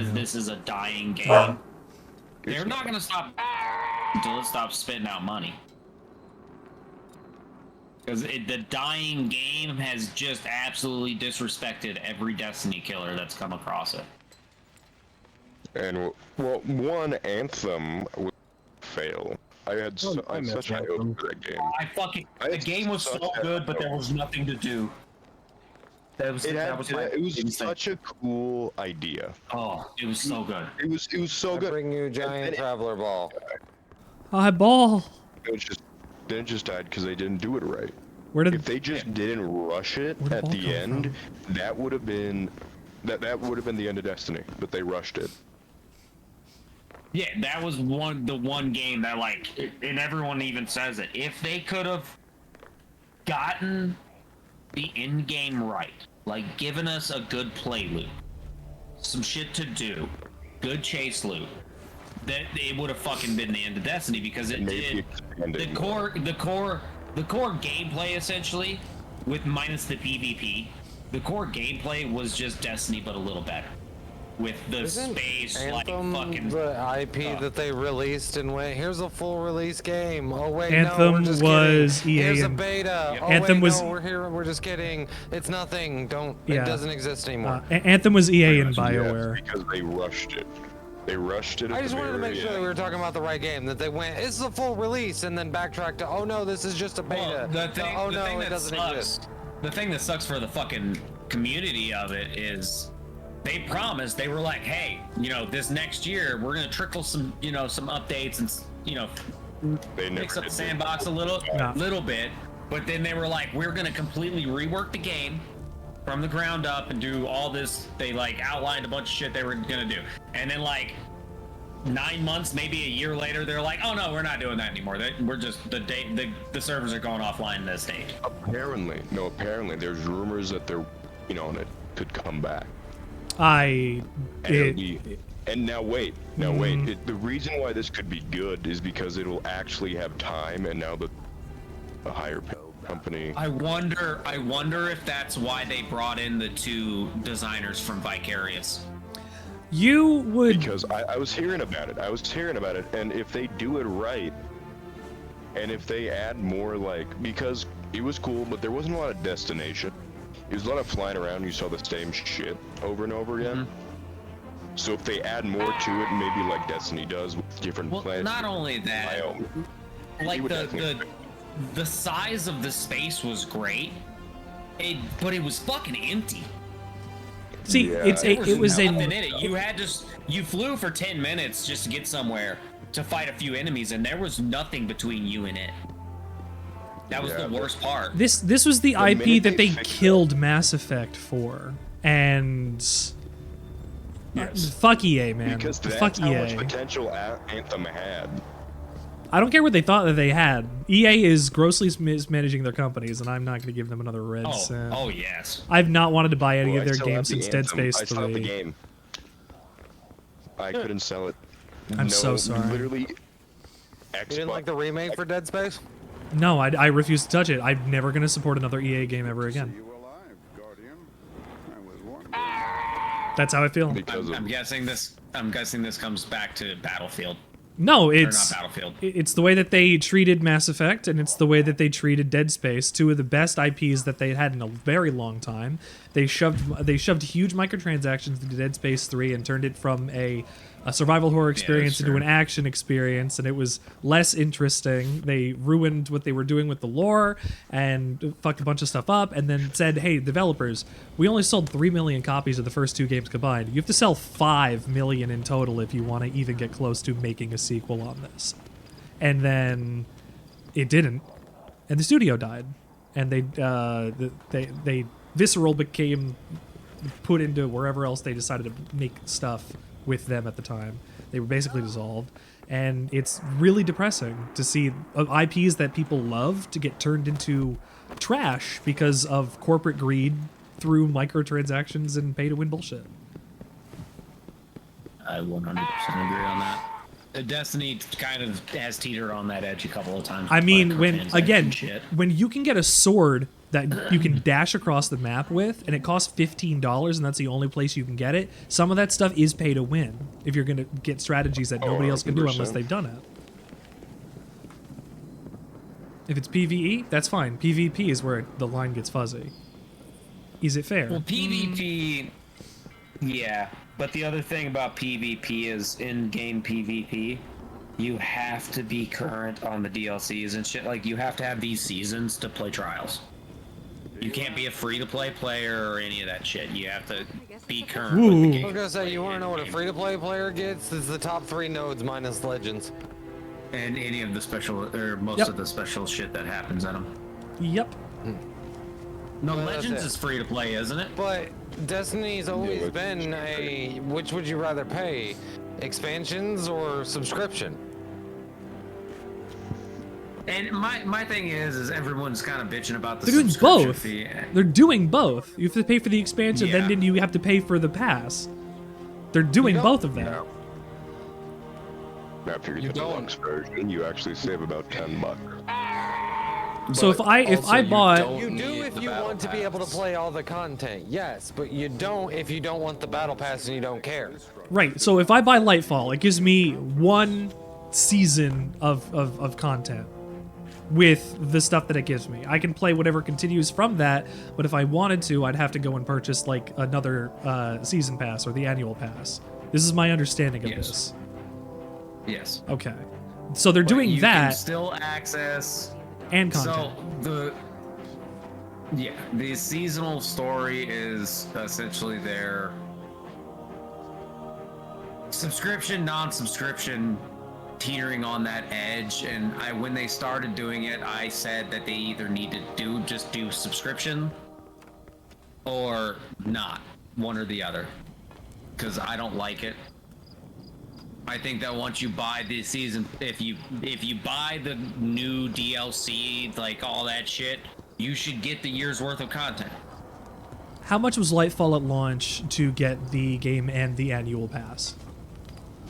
says this is a dying game, they're not gonna stop until it stops spitting out money. Because the dying game has just absolutely disrespected every Destiny killer that's come across it. And well, one Anthem would fail. I had such high hopes for that game. The game was so good, but there was nothing to do. It was such a cool idea. Oh, it was so good. It was so good. Bring you a giant traveler ball. I ball. Then it just died because they didn't do it right. If they just didn't rush it at the end, that would have been that would have been the end of Destiny. But they rushed it. Yeah, that was the one game that, like, and everyone even says it. If they could have gotten the end game right, like given us a good play loop, some shit to do, good chase loop, that it would have fucking been the end of Destiny, because it did the core gameplay essentially, with minus the PvP. The core gameplay was just Destiny, but a little better. With the space, Anthem, like fucking the IP that they released and went, here's a full release game. Oh wait, Anthem no, we're just was kidding. EA Here's a and beta. Oh Anthem wait, was no, we're just kidding. It's nothing. It doesn't exist anymore. Anthem was EA and BioWare. Because they rushed it. They rushed it. I just wanted to make sure that we were talking about the right game. That they went, it's a full release, and then backtracked to, oh no, this is just a beta. Well, it doesn't exist. The thing that sucks for the fucking community of it is, they promised, they were like, hey, this next year we're gonna trickle some, some updates and, fix up the sandbox a little bit. But then they were like, we're gonna completely rework the game from the ground up and do all this. They like outlined a bunch of shit they were gonna do, and then like 9 months, maybe a year later, they're like, oh no, we're not doing that anymore. We're just the servers are going offline in this stage. Apparently there's rumors that they're, and it could come back. And now wait. The reason why this could be good is because it'll actually have time, and now a higher company. I wonder if that's why they brought in the two designers from Vicarious. You would, because I was hearing about it, and if they do it right, and if they add more, because it was cool, but there wasn't a lot of destination. It was a lot of flying around. You saw the same shit over and over again. Mm-hmm. So if they add more to it, maybe like Destiny does with different planets. Not only that, like the size of the space was great, but it was fucking empty. See, it was nothing in it. You flew for 10 minutes just to get somewhere to fight a few enemies, and there was nothing between you and it. That was the worst part. This was the IP that they killed Mass Effect for, and fuck EA, man. Because fuck how EA. much potential Anthem had. I don't care what they thought that they had. EA is grossly mismanaging their companies, and I'm not going to give them another red cent. Oh yes. I've not wanted to buy any of their games since Dead Space 3. I still have the game. I couldn't sell it. I'm so sorry. Literally, You didn't like the remake for Dead Space? No, I refuse to touch it. I'm never going to support another EA game ever again. That's how I feel. I'm guessing this comes back to Battlefield. No, Or it's not Battlefield. It's the way that they treated Mass Effect, and it's the way that they treated Dead Space, two of the best IPs that they had in a very long time. They shoved huge microtransactions into Dead Space 3 and turned it from a survival horror experience into an action experience, and it was less interesting. They ruined what they were doing with the lore and fucked a bunch of stuff up, and then said, hey, developers, we only sold 3 million copies of the first two games combined. You have to sell 5 million in total if you want to even get close to making a sequel on this. And then it didn't, and the studio died, and they Visceral became put into wherever else they decided to make stuff with them at the time. They were basically dissolved, and it's really depressing to see IPs that people love to get turned into trash because of corporate greed through microtransactions and pay-to-win bullshit. I 100% agree on that. Destiny kind of has teetered on that edge a couple of times. I mean, when you can get a sword that you can dash across the map with, and it costs $15, and that's the only place you can get it. Some of that stuff is pay to win if you're going to get strategies that nobody else can do unless 100%. they've done it. If it's PvE, that's fine. PvP is where the line gets fuzzy. Is it fair? Well, PvP, yeah. But the other thing about PvP is in-game PvP, you have to be current on the DLCs and shit. Like, you have to have these seasons to play trials. You can't be a free-to-play player or any of that shit. You have to be current with the Ooh. game. I was gonna say, you wanna know what a free-to-play player gets? It's the top 3 nodes minus Legends. And any of the special, or most Yep. of the special shit that happens in them. Yep. No, Well, that's Legends it. is free to play, isn't it? But Destiny's always it's been a, which would you rather pay? Expansions or subscription? And my thing is everyone's kind of bitching about the They're doing subscription both. fee. They're doing both. You have to pay for the expansion, Yeah. then you have to pay for the pass. They're doing don't- both of them. Now, if you get the deluxe version, you actually save about $10. So if I Also, you bought don't You do need if the you battle want to be able to pass. play all the content, yes, but you don't if you don't want the battle pass and you don't care. right, so if I buy Lightfall, it gives me 1 season of content with the stuff that it gives me. I can play whatever continues from that, but if I wanted to, I'd have to go and purchase like another season pass or the annual pass. This is my understanding of Yes. this. Yes. Okay. So they're But doing you that can still access. and content. So the seasonal story is essentially their subscription, non-subscription, teetering on that edge. And when they started doing it, I said that they either need to just do subscription or not, one or the other, because I don't like it. I think that once you buy the season, if you buy the new DLC, like all that shit, you should get the year's worth of content. How much was Lightfall at launch to get the game and the annual pass?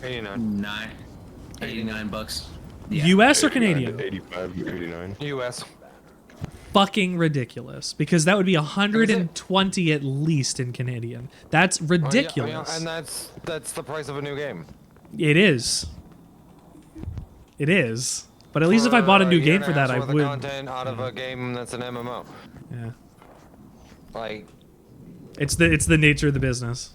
89. 89 bucks. US or Canadian? 85, 89. US. Fucking ridiculous. Because that would be 120 at least in Canadian. That's ridiculous. And that's the price of a new game. It is. It is. But at least if I bought a new game for that, I worth of would. content out of a game that's an MMO. Yeah. Like, It's the nature of the business.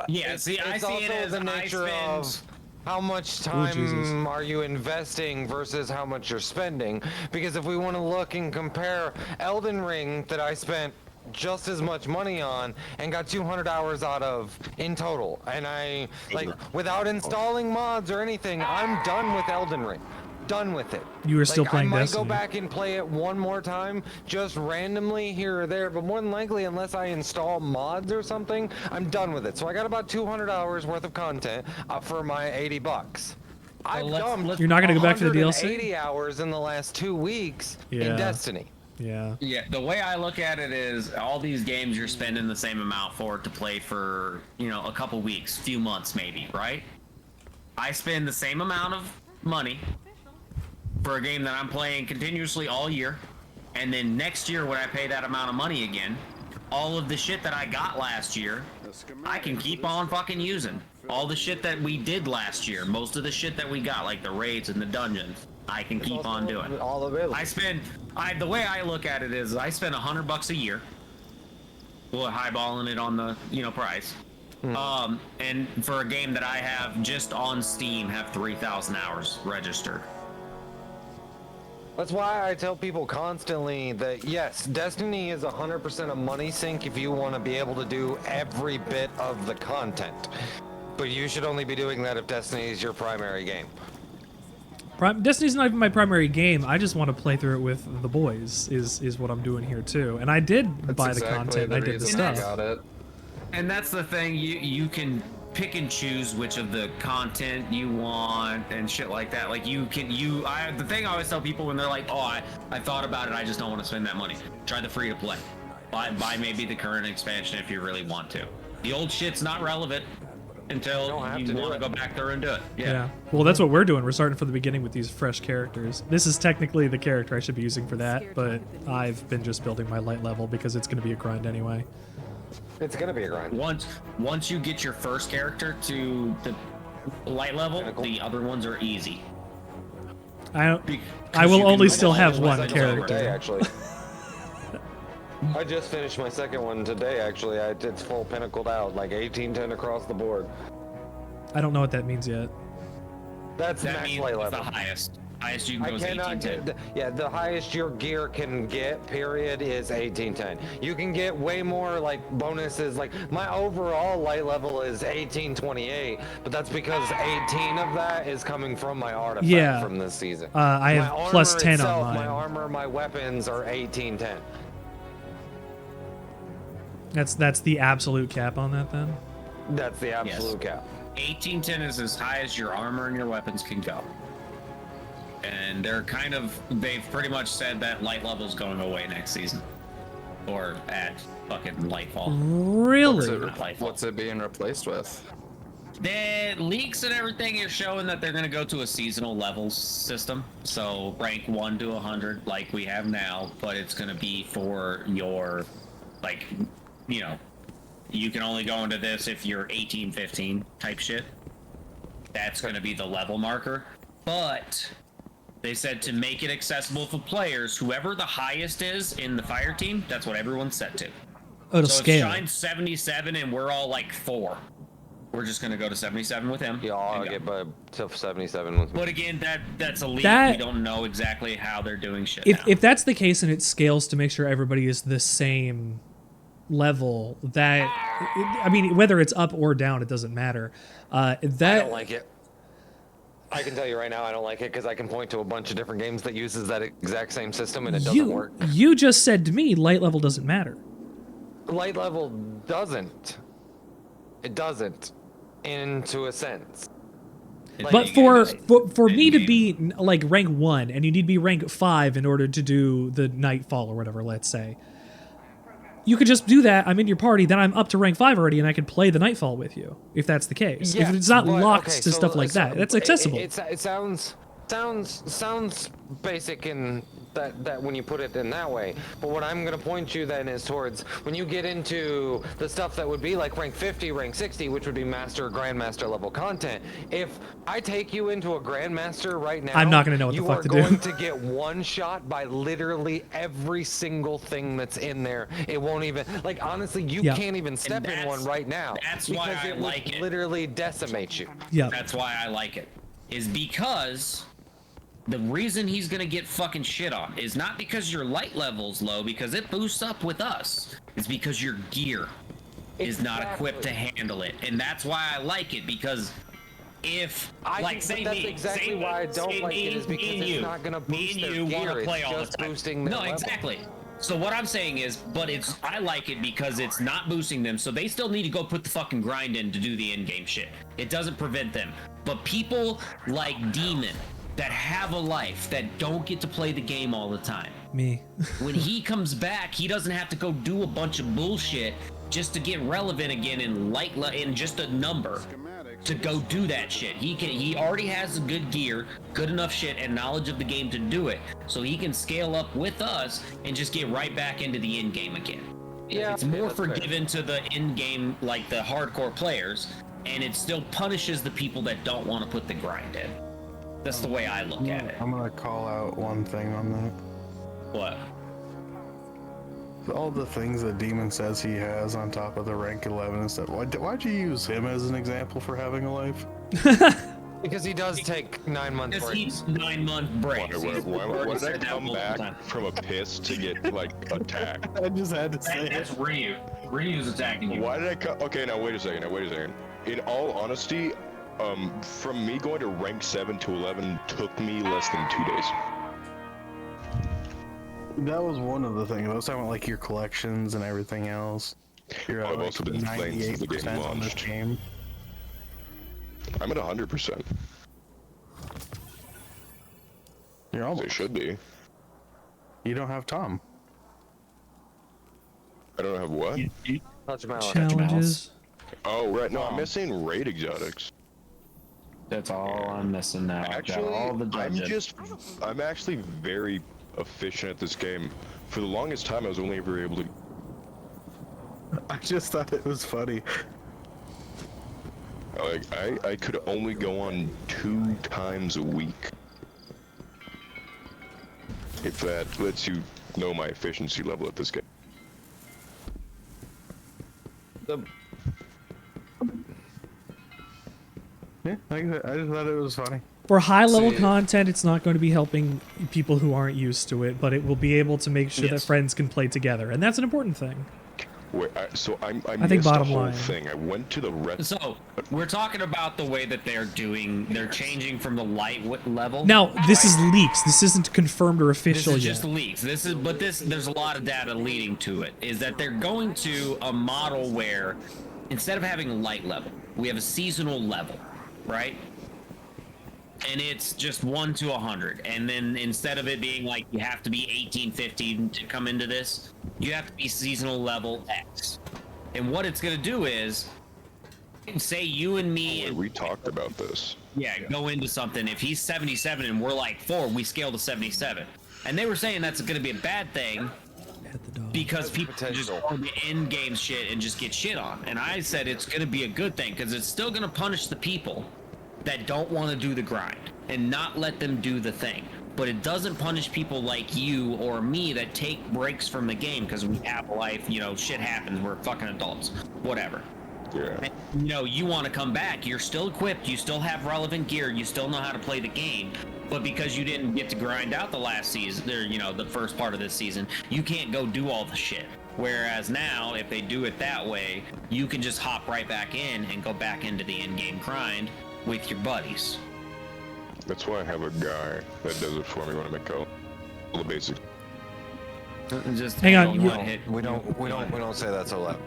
Yeah, see, I it's see also it as the I nature spend. of how much Jesus. time are you investing versus how much you're spending. Because if we want to look and compare Elden Ring that I spent just as much money on and got 200 hours out of in total, and I like without installing mods or anything, I'm done with Elden Ring. Done with it. You were still playing I might Destiny. go back and play it one more time, just randomly here or there, but more than likely, unless I install mods or something, I'm done with it. So I got about 200 hours worth of content up for my 80 bucks. I've dumped You're not gonna go back for the DLC? 180 hours in the last 2 weeks Yeah. in Destiny. Yeah. Yeah, the way I look at it is all these games you're spending the same amount for to play for, a couple weeks, few months maybe, right? I spend the same amount of money for a game that I'm playing continuously all year, and then next year when I pay that amount of money again, all of the shit that I got last year, I can keep on fucking using. All the shit that we did last year, most of the shit that we got, like the raids and the dungeons, I can keep on doing. All available. The way I look at it is I spend $100 a year. Well, highballing it on the, price. And for a game that I have just on Steam, have 3,000 hours registered. That's why I tell people constantly that yes, Destiny is 100% a money sink if you want to be able to do every bit of the content. But you should only be doing that if Destiny is your primary game. Destiny's not even my primary game. I just want to play through it with the boys. Is what I'm doing here too. And I did buy the content. I did the reason I stuff. got it. And that's the thing, you can pick and choose which of the content you want and shit like that. Like the thing I always tell people when they're like, oh, I thought about it, I just don't want to spend that money. Try the free to play. Buy maybe the current expansion if you really want to. The old shit's not relevant. until don't have you to do want to it. go back there and do it. Yeah. Well, that's what we're doing. We're starting from the beginning with these fresh characters. This is technically the character I should be using for that, but I've been just building my light level because it's going to be a grind anyway. It's gonna be a grind. Once you get your first character to the light level, the other ones are easy. I Because will you only can still have level one up Today, character. actually. I just finished my second one today, actually. It's full pinnacled out, like 1810 across the board. I don't know what that means yet. That's That max means light it's level. the highest. Highest you can I go is cannot 1810. yeah, the highest your gear can get, period, is 1810. You can get way more like bonuses. Like my overall light level is 1828, but that's because 18 of that is coming from my artifact from this season. I have My plus armor 10 itself, on my mine. armor, my weapons are 1810. That's the absolute cap on that then? That's the absolute cap. 1810 is as high as your armor and your weapons can go. And they've pretty much said that light level's going away next season. Or at fucking Lightfall. Really? Not Lightfall. What's it being replaced with? The leaks and everything are showing that they're going to go to a seasonal levels system. So rank 1 to 100 like we have now, but it's going to be for your, like, you know, you can only go into this if you're 18, 15 type shit. That's going to be the level marker. But they said to make it accessible for players, whoever the highest is in the fire team, that's what everyone's set to. Oh, to So scale. if Shine's 77 and we're all like 4, we're just gonna go to 77 with him. Yeah, I'll and get go. to 77 with me. But again, that's a leak. That- We don't know exactly how they're doing shit If now. if that's the case and it scales to make sure everybody is the same level, that I mean, whether it's up or down, it doesn't matter. I That don't like it. I can tell you right now, I don't like it because I can point to a bunch of different games that uses that exact same system and it doesn't work. you just said to me, light level doesn't matter. Light level doesn't. It doesn't, into a sense. Like, But you for get for me to in-game. be like rank 1, and you need to be rank 5 in order to do the Nightfall or whatever, let's say. You could just do that. I'm in your party, then I'm up to rank 5 already, and I could play the Nightfall with you, if that's the case. Yeah, if it's not but- locked okay, to so- stuff like so that, that's it- accessible. It sounds basic in that when you put it in that way. But what I'm gonna point you then is towards when you get into the stuff that would be like rank 50, rank 60, which would be master, grandmaster level content. If I take you into a grandmaster right now, I'm not gonna know what the you fuck are to do. going to get one shot by literally every single thing that's in there. It won't even, like, honestly, you Yeah. can't even step in that's- one right now. that's why because I it would like it. literally decimate you. Yeah. That's why I like it. Is because the reason he's gonna get fucking shit on is not because your light level's low, because it boosts up with us. It's because your gear is not equipped to handle it, and that's why I like it. Because if, like, say that's me, exactly say why I me, don't say like me, it is because me and it's you, not gonna me boost and their you wanna gear, play it's all just the time. boosting their No, level. exactly. So what I'm saying is, but I like it because it's not boosting them, so they still need to go put the fucking grind in to do the in-game shit. It doesn't prevent them. But people like Demon that have a life that don't get to play the game all the time. Me. When he comes back, he doesn't have to go do a bunch of bullshit just to get relevant again in just a number to go do that shit. He already has the good gear, good enough shit, and knowledge of the game to do it, so he can scale up with us and just get right back into the in game again. Yeah, It's more that's fair. forgiven to the in game, like the hardcore players, and it still punishes the people that don't want to put the grind in. That's the way I look at it. I'm gonna call out one thing on that. What? All the things that Demon says he has on top of the rank 11 and stuff. Why'd you use him as an example for having a life? Because he does take 9 month Because breaks. he's 9-month breaks. Why did I come back from a piss to get, like, attacked? I just had to say That's Ryu. Ryu's attacking you. Why did I come? Okay, now wait a second. In all honesty, from me going to rank 7 to 11 took me less than 2 days. That was one of the things. I was talking about like your collections and everything else. You're at I've also been playing since the game 98% on this launched. game. I'm at 100%. You're They almost. should be. You don't have Tom. I don't have what? Touch mouse. Challenges. Oh, right. No, I'm missing raid exotics. That's all I'm missing now. I've got Actually, all the dungeons. I'm actually very efficient at this game. For the longest time, I was only ever able to. I just thought it was funny. Like, I could only go on 2 times a week. If that lets you know my efficiency level at this game. Yeah, I just thought it was funny. For high level See- content, it's not going to be helping people who aren't used to it, but it will be able to make sure that Yes. friends can play together, and that's an important thing. Wait, so I think missed the bottom whole line. thing. I went to the rest. So we're talking about the way that they're changing from the light level. Now, this is leaks. This isn't confirmed or This official is yet. just leaks. There's a lot of data leading to it. Is that they're going to a model where instead of having a light level, we have a seasonal level, right? And it's just 1 to 100. And then instead of it being like you have to be 1850 to come into this, you have to be seasonal level X. And what it's going to do is, say you and me, Wait, we talked about this. go into something. If he's 77 and we're like 4, we scale to 77. And they were saying that's going to be a bad thing At the dog. because people just Potential. go the end game shit and just get shit on. And I said it's going to be a good thing because it's still going to punish the people that don't want to do the grind and not let them do the thing. But it doesn't punish people like you or me that take breaks from the game because we have a life, shit happens, we're fucking adults, whatever. Yeah. And, you want to come back, you're still equipped, you still have relevant gear, you still know how to play the game, but because you didn't get to grind out the last season, or the first part of this season, you can't go do all the shit. Whereas now, if they do it that way, you can just hop right back in and go back into the in-game grind with your buddies. That's why I have a guy that does it for me when I make all the basics. Just Hang on, only you- one hit. We don't say that so loud.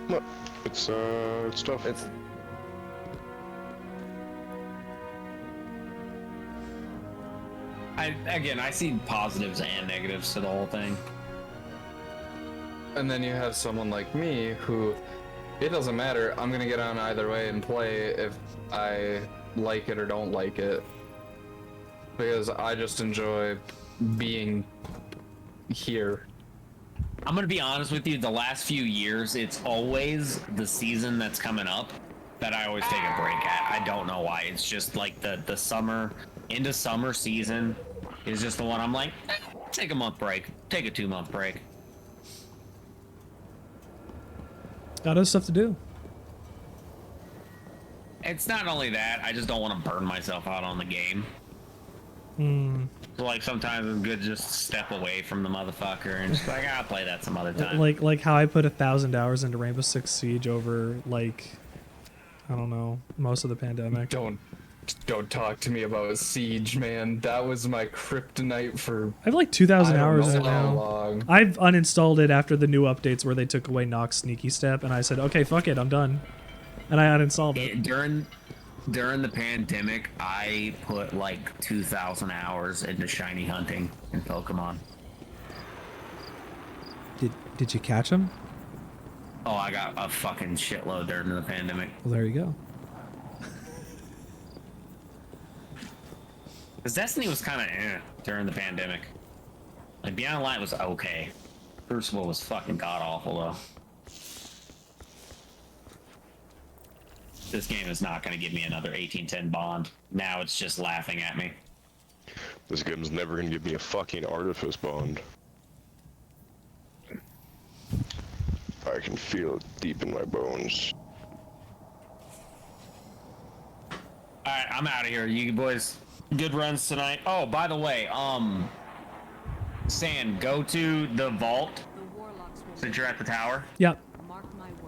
Look, it's tough. It's I see positives and negatives to the whole thing. And then you have someone like me who, it doesn't matter. I'm gonna get on either way and play if I like it or don't like it. Because I just enjoy being here. I'm gonna be honest with you, the last few years, it's always the season that's coming up that I always take a break at. I don't know why. It's just like the summer, into summer season is just the one I'm like, take a month break, take a 2-month break. Got other stuff to do. It's not only that, I just don't want to burn myself out on the game. So like sometimes it's good to just step away from the motherfucker and just like, I'll play that some other time. Like how I put 1,000 hours into Rainbow Six Siege over I don't know, most of the pandemic. Don't talk to me about Siege, man. That was my kryptonite for I have like 2,000 I don't hours in it know how now. long. I've uninstalled it after the new updates where they took away Nox Sneaky Step, and I said, okay, fuck it, I'm done. And I uninstalled it. During the pandemic, I put like 2,000 hours into shiny hunting in Pokemon. Did you catch him? Oh, I got a fucking shitload during the pandemic. Well, there you go. Because Destiny was kind of during the pandemic. Like Beyond Light was okay. Crucible was fucking god awful though. This game is not going to give me another 1810 bond. Now it's just laughing at me. This game's never gonna give me a fucking artifice bond. I can feel it deep in my bones. Alright, I'm out of here. You boys, good runs tonight. Oh, by the way, Sand, go to the vault since you're at the tower. Yep.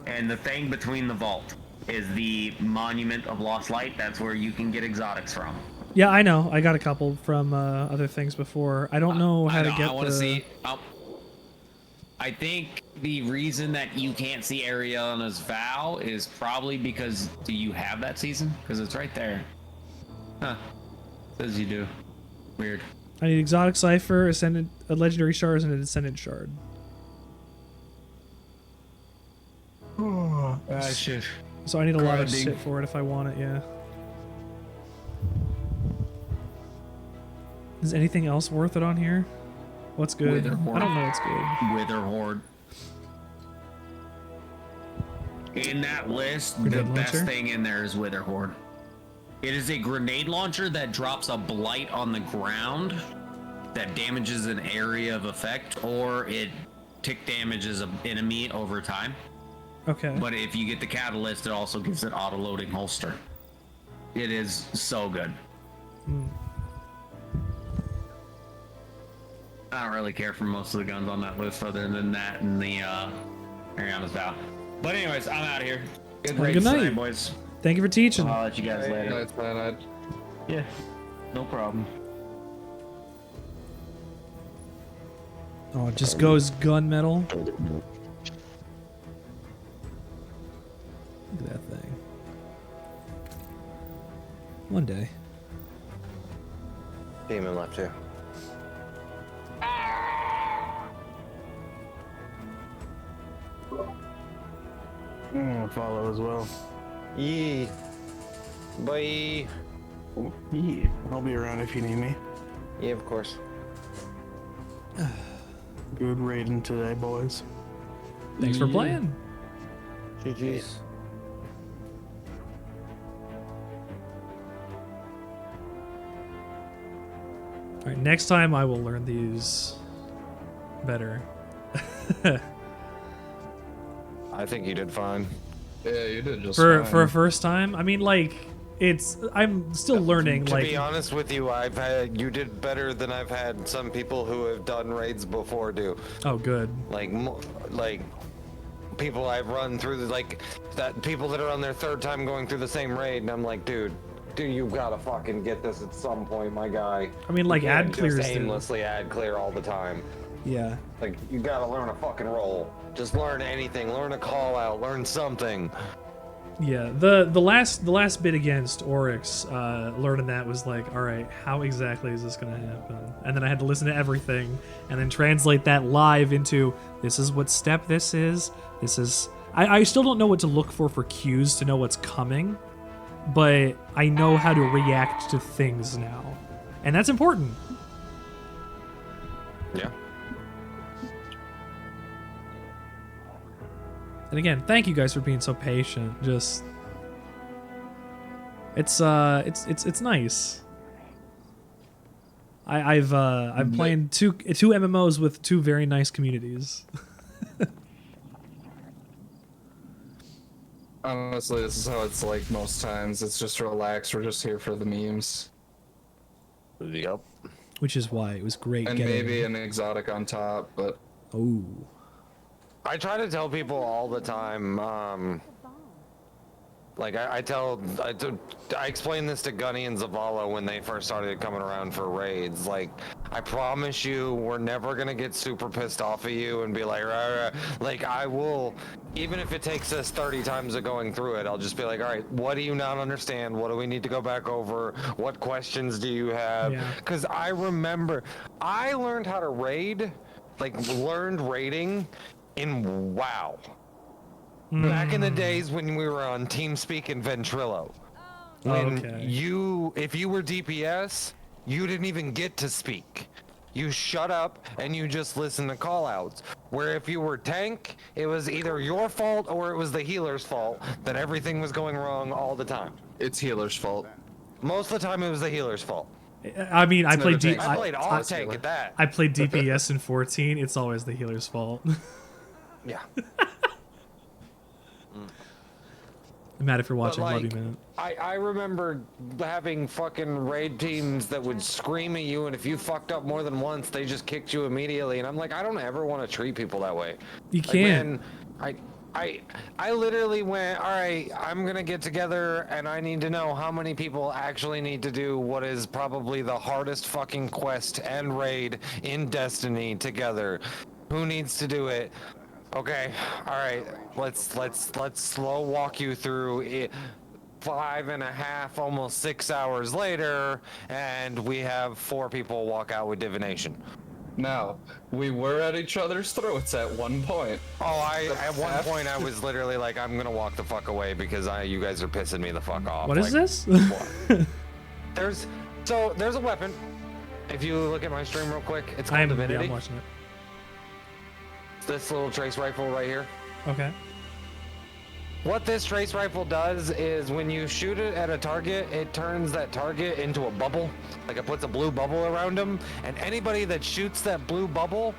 And the thing between the vault is the Monument of Lost Light. That's where you can get exotics from. Yeah, I know. I got a couple from other things before. I don't know how to get I want to the... see. I think the reason that you can't see Ariana's vow is probably because do you have that season? Because it's right there. Huh. Says you do. Weird. I need Exotic Cipher, a Legendary Shards, and a Descendant Shard. Shit. So I need a lot of Grinding. shit for it if I want it, yeah. Is anything else worth it on here? What's good? Wither I Horde. don't know what's good. Wither Horde. In that list, Grenade the best launcher? thing in there is Wither Horde. It is a grenade launcher that drops a blight on the ground that damages an area of effect, or it tick damages an enemy over time. Okay. But if you get the catalyst, it also gives it auto-loading holster. It is so good. I don't really care for most of the guns on that list other than that and the Ariana's Vow. But anyways, I'm out of here. Good Well, race good night. tonight, boys. Thank you for teaching. I'll let you guys later. No, it's fine. Yeah, no problem. Oh, it just goes gunmetal. Look at that thing. One day. Demon left here. Follow as well. Yee. Bye. Yeah, I'll be around if you need me. Yeah, of course. Good raiding today, boys. Thanks for playing. GG's. All right, next time I will learn these better. I think you did fine. Yeah, you did just For fine. a first time, I mean, like, I'm still learning. To Like, be honest with you, you did better than I've had some people who have done raids before do. oh, good. Like people I've run through people that are on their third time going through the same raid, and I'm like, dude, you gotta fucking get this at some point, my guy. I mean, like, You can't ad clears. just aimlessly ad clear all the time. Yeah. Like, you gotta learn a fucking role. Just learn anything. Learn a call out. Learn something. Yeah, the last bit against Oryx, learning that was like, all right, how exactly is this gonna happen? And then I had to listen to everything and then translate that live into this is what step this is. This is I still don't know what to look for cues to know what's coming, but I know how to react to things now, and that's important. Yeah. And again, thank you guys for being so patient. Just it's nice. I'm playing two MMOs with two very nice communities. Honestly, this is how it's like most times. It's just relaxed. We're just here for the memes. Yep. Which is why it was great And getting. maybe an exotic on top, but Oh. I try to tell people all the time, like I explained this to Gunny and Zavala when they first started coming around for raids. Like, I promise you, we're never gonna get super pissed off at you and be like, rah, rah. Like, I will, even if it takes us 30 times of going through it, I'll just be like, all right, what do you not understand? What do we need to go back over? What questions do you have? Yeah. Because I remember, I learned how to raid, like learned raiding in WoW. Back in the days when we were on TeamSpeak and Ventrilo. When if you were DPS, you didn't even get to speak. You shut up and you just listen to callouts. Where if you were tank, it was either your fault or it was the healer's fault that everything was going wrong all the time. it's healer's fault. Most of the time it was the healer's fault. I mean, I It's played never D- tank. I played off healer. tank at that. I played DPS in 14. It's always the healer's fault. Yeah. I'm mad if you're watching. But, Love you, like, man. I remember having fucking raid teams that would scream at you, and if you fucked up more than once, they just kicked you immediately. And I'm like, I don't ever want to treat people that way. You Like, can't. man, I literally went, all right, I'm gonna get together, and I need to know how many people actually need to do what is probably the hardest fucking quest and raid in Destiny together. Who needs to do it? Okay, all right, let's slow walk you through it. 5.5, almost 6 hours later, and we have 4 people walk out with divination. Now, we were at each other's throats at one point. Oh, at one point I was literally like, I'm gonna walk the fuck away because you guys are pissing me the fuck off. What is this? There's a weapon. If you look at my stream real quick, it's called I'm Divinity. watching it. It's this little trace rifle right here. Okay. What this trace rifle does is when you shoot it at a target, it turns that target into a bubble. Like it puts a blue bubble around them, and anybody that shoots that blue bubble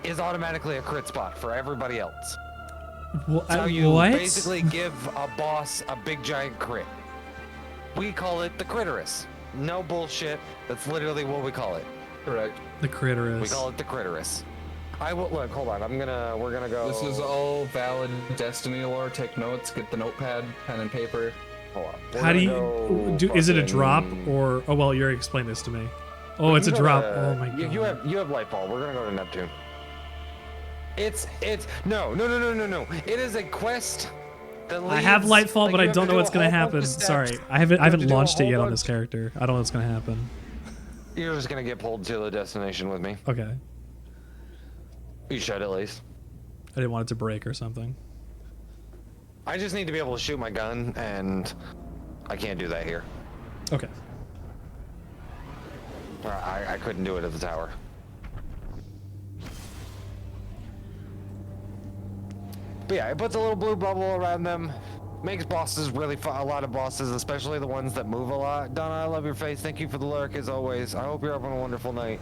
is automatically a crit spot for everybody else. So you what? basically give a boss a big giant crit. We call it the Critterus. No bullshit. That's literally what we call it. Correct. The Critterus. We call it the Critterus. I will look. Hold on. We're gonna go. This is all valid Destiny lore. Take notes. Get the notepad, pen, and paper. Hold on. How do you do? Is it a drop or? Oh well, you already explained this to me. Oh, it's a drop. Oh my god. You have Lightfall. We're gonna go to Neptune. It's no. It is a quest. I have Lightfall, like, but I you have don't to know do what's a gonna whole bunch happen. of steps. Sorry, I haven't have to do a launched it whole yet on bunch- this character. I don't know what's gonna happen. You're just gonna get pulled to the destination with me. Okay. You should at least. I didn't want it to break or something. I just need to be able to shoot my gun, and I can't do that here. Okay. I couldn't do it at the tower. But yeah, it puts a little blue bubble around them. Makes bosses really fun. A lot of bosses, especially the ones that move a lot. Donna, I love your face. Thank you for the lurk as always. I hope you're having a wonderful night.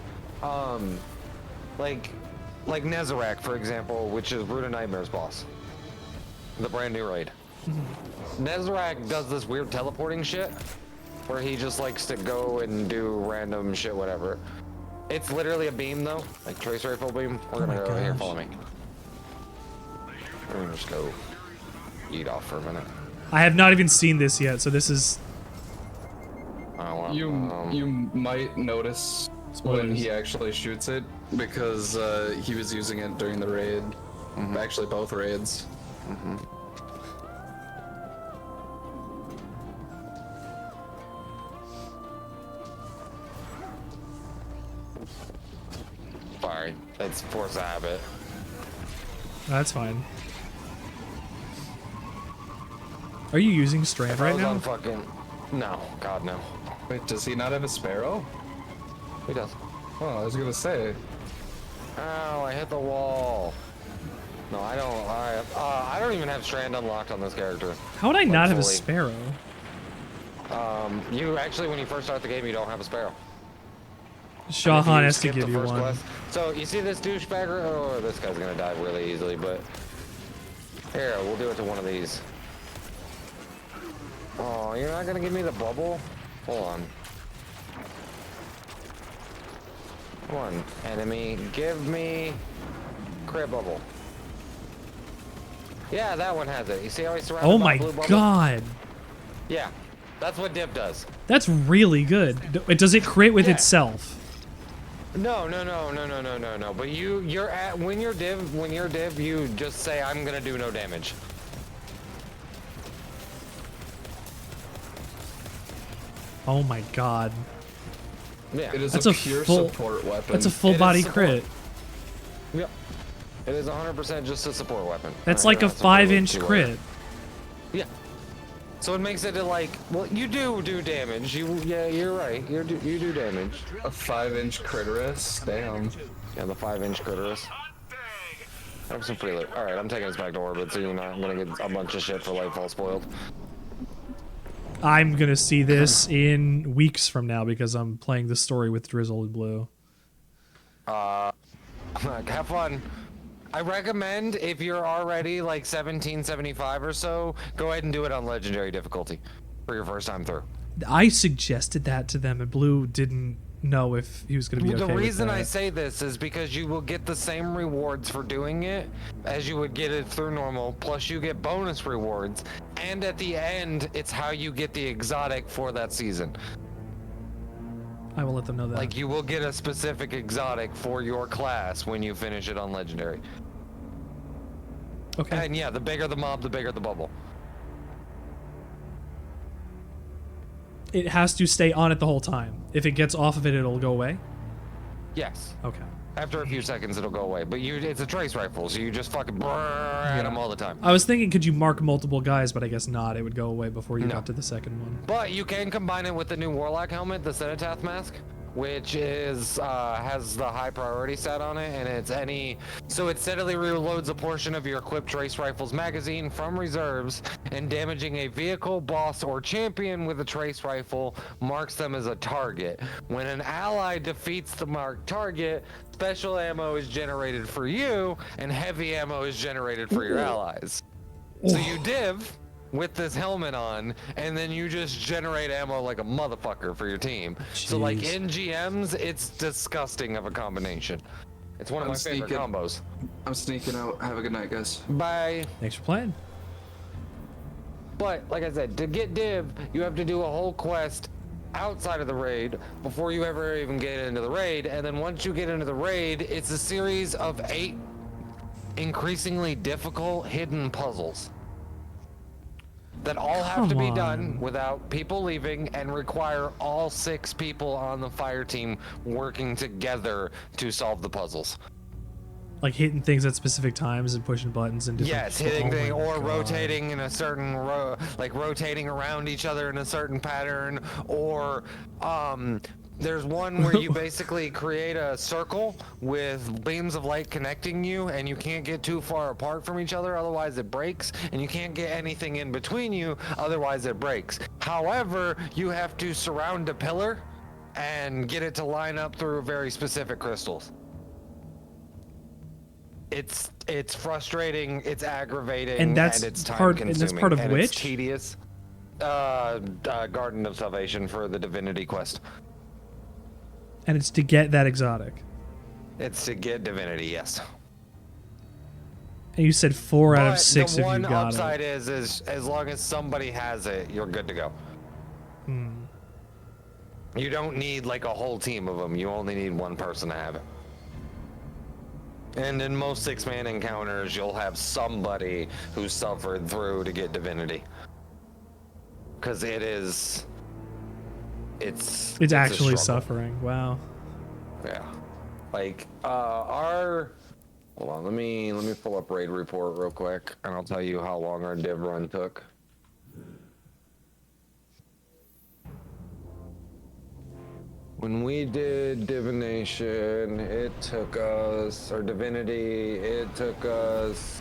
Like Nezarek, for example, which is Root of Nightmare's boss. The brand new raid. Nezarek does this weird teleporting shit where he just likes to go and do random shit, whatever. It's literally a beam though, like trace rifle beam. We're gonna go here, follow me. We're gonna just go eat off for a minute. I have not even seen this yet, so this is. You might notice when he actually shoots it because he was using it during the raid. Actually, both raids. Sorry, it's force of habit. That's fine. Are you using Strand If I right was now? on fucking... No, God no. Wait, does he not have a sparrow? He does. Oh, I was gonna say. Ow, I hit the wall. No, I don't. I don't even have Strand unlocked on this character. How would I not have a fully. Sparrow? You actually, when you first start the game, you don't have a sparrow. Shahan If you has to skip give the you first one. quest- So you see this douchebagger? Oh, this guy's gonna die really easily, but here, we'll do it to one of these. Oh, you're not gonna give me the bubble? Hold on. Come on, enemy, give me crit bubble. Yeah, that one has it. You see how he's surrounded Oh by my blue bubble? god. Yeah, that's what Div does. That's really good. Does it crit with Yeah. itself? No. But you're at when you're div, you just say I'm gonna do no damage. Oh my god. Yeah. It is That's a a pure full- support weapon. That's a full It is body support. crit. Yep. It is 100% just a support weapon. That's Alright, like a that's something to 5-inch look to, crit. Yeah. So it makes it to like, well, you do damage. Yeah, you're right. You do damage. A 5-inch Critterus. Damn. Yeah, the 5-inch Critterus. I have some free loot. All right, I'm taking this back to orbit, so I'm gonna get a bunch of shit for Lightfall spoiled. I'm gonna see this in weeks from now because I'm playing the story with Drizzle and Blue. Have fun. I recommend if you're already like 1775 or so, go ahead and do it on legendary difficulty for your first time through. I suggested that to them, and Blue didn't know if he was gonna be okay The reason with I that. say this is because you will get the same rewards for doing it as you would get it through normal, plus you get bonus rewards, and at the end, it's how you get the exotic for that season. I will let them know that. Like, you will get a specific exotic for your class when you finish it on legendary. Okay. And yeah, the bigger the mob, the bigger the bubble. It has to stay on it the whole time. If it gets off of it, it'll go away. Yes. Okay. After a few seconds, it'll go away. But it's a trace rifle, so you just fucking at them all the time. I was thinking, could you mark multiple guys, but I guess not. It would go away before you No. got to the second one. But you can combine it with the new Warlock helmet, the Cenotaph mask, which is has the high priority set on it, and so it steadily reloads a portion of your equipped trace rifle's magazine from reserves, and damaging a vehicle, boss, or champion with a trace rifle marks them as a target. When an ally defeats the marked target, special ammo is generated for you, and heavy ammo is generated for your allies. So you div with this helmet on, and then you just generate ammo like a motherfucker for your team. So like Jeez. in GMs, it's disgusting of a combination. It's one of my favorite combos. I'm sneaking out. Have a good night, guys. Bye. Thanks for playing. But like I said, to get div, you have to do a whole quest outside of the raid before you ever even get into the raid. And then once you get into the raid, it's a series of 8 increasingly difficult hidden puzzles that all have to be done without people leaving and require all 6 people on the fire team working together to solve the puzzles. Like hitting things at specific times and pushing buttons and different. Yes, hitting Oh things my or God. rotating in a certain like rotating around each other in a certain pattern, or there's one where you basically create a circle with beams of light connecting you, and you can't get too far apart from each other, otherwise it breaks, and you can't get anything in between you, otherwise it breaks. However, you have to surround a pillar and get it to line up through very specific crystals. It's frustrating, it's aggravating, And that's it's time part- and consuming. that's part of and which? It's tedious. Garden of Salvation for the Divinity quest. And it's to get that exotic. It's to get Divinity, yes. And you said 4 out of But 6 the if you one got upside it. is as long as somebody has it, you're good to go. You don't need like a whole team of them. You only need one person to have it. And in most 6-man encounters, you'll have somebody who suffered through to get Divinity. Because it's It's a actually struggle. suffering. Wow. Yeah. Like hold on, let me pull up raid report real quick, and I'll tell you how long our div run took. When we did divination, it took us, or divinity, it took us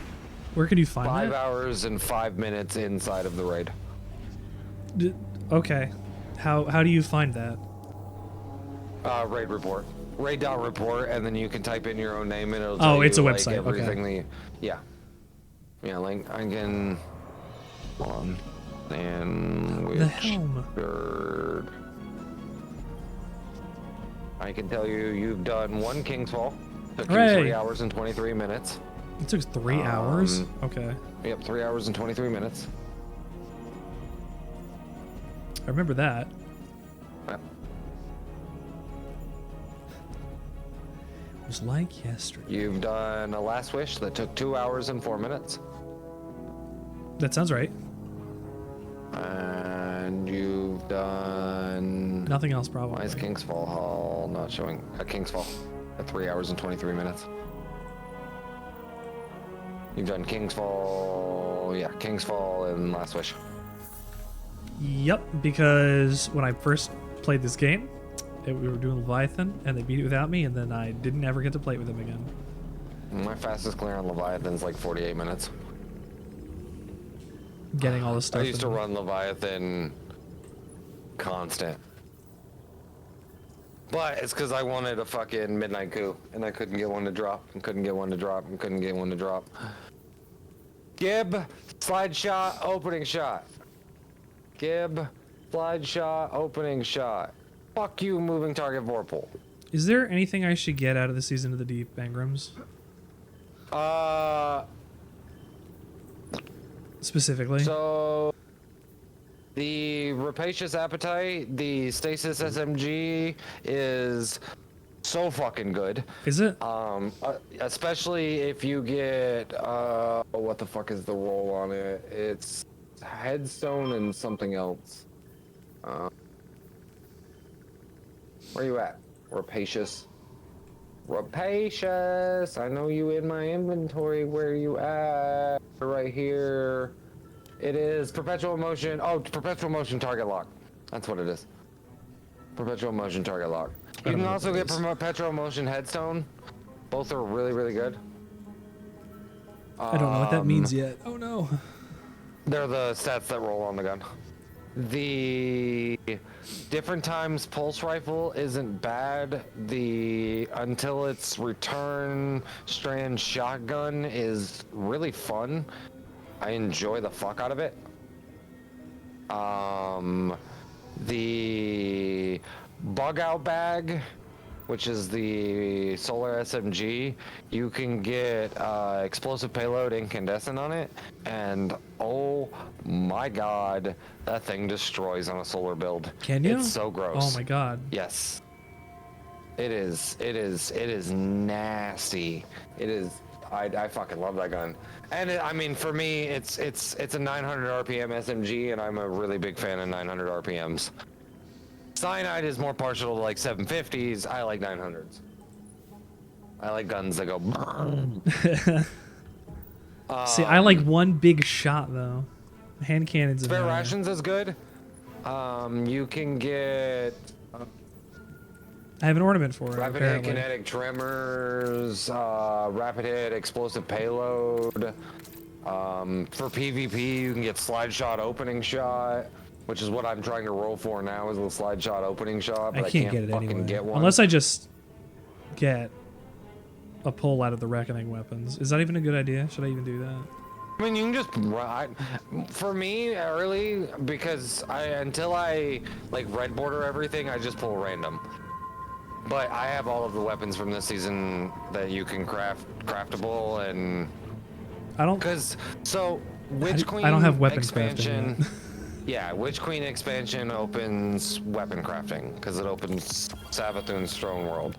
Where could you find 5 that? hours and 5 minutes inside of the raid. Okay. How do you find that? Raid report. Raid.report, and then you can type in your own name and it'll Oh, tell it's you, a like, website, okay. everything. Yeah. Yeah, like I can. Hold on. Sandwichard. The helm. I can tell you, you've done 1 King's Fall. Took you Hooray. 3 hours and 23 minutes. It took 3 hours? Okay. Yep, 3 hours and 23 minutes. I remember that. Yep. It was like yesterday. You've done a Last Wish that took 2 hours and 4 minutes. That sounds right. And you've done... Nothing else, Why probably. is King's Fall Hall not showing? King's Fall at 3 hours and 23 minutes. You've done King's Fall, yeah, King's Fall and Last Wish. Yep, because when I first played this game, we were doing Leviathan, and they beat it without me, and then I didn't ever get to play it with them again. My fastest clear on Leviathan's like 48 minutes. Getting all the stuff. I used to in- run Leviathan constant. But it's because I wanted a fucking midnight coup, and I couldn't get one to drop, and couldn't get one to drop, and couldn't get one to drop. Gib, slide shot, opening shot. Gib, slide shot, opening shot. Fuck you, moving target Vorpal. Is there anything I should get out of the Season of the Deep, Bangrams? Specifically? So the Rapacious Appetite, the Stasis SMG is so fucking good. Is it? Especially if you get what the fuck is the roll on it? It's Headstone and something else. Where you at? Rapacious. Rapacious, I know you in my inventory. Where you at? Right here. It is perpetual motion. Oh, perpetual motion target lock. That's what it is. Perpetual motion target lock. You can also get perpetual motion headstone. Both are really, really good. I don't know what that means yet. Oh no. They're the stats that roll on the gun. The different times pulse rifle isn't bad. The until its return strand shotgun is really fun. I enjoy the fuck out of it. The bug out bag, which is the solar SMG, you can get explosive payload incandescent on it, and oh my god, that thing destroys on a solar build. Can you? It's so gross. Oh my god. Yes. It is nasty. It is. I fucking love that gun. And I mean, for me, it's a 900 RPM SMG, and I'm a really big fan of 900 RPMs. Cyanide is more partial to like 750s. I like 900s. I like guns that go. See, I like one big shot though. Hand cannons. Spare rations is good. You can get I have an ornament for it. rapid hit Apparently. kinetic tremors, rapid hit explosive payload. For PvP, you can get slide shot opening shot, which is what I'm trying to roll for now, is the slide shot opening shot. But I can't get it fucking anyway. get one. Unless I just get a pull out of the reckoning weapons. Is that even a good idea? Should I even do that? I mean, you can just ride. For me, early, because until I like red border everything, I just pull random. But I have all of the weapons from this season that you can craftable, and I don't. because so Witch Queen I don't have weapon expansion. crafting yet. Yeah, Witch Queen expansion opens weapon crafting because it opens Savathun's Throne World,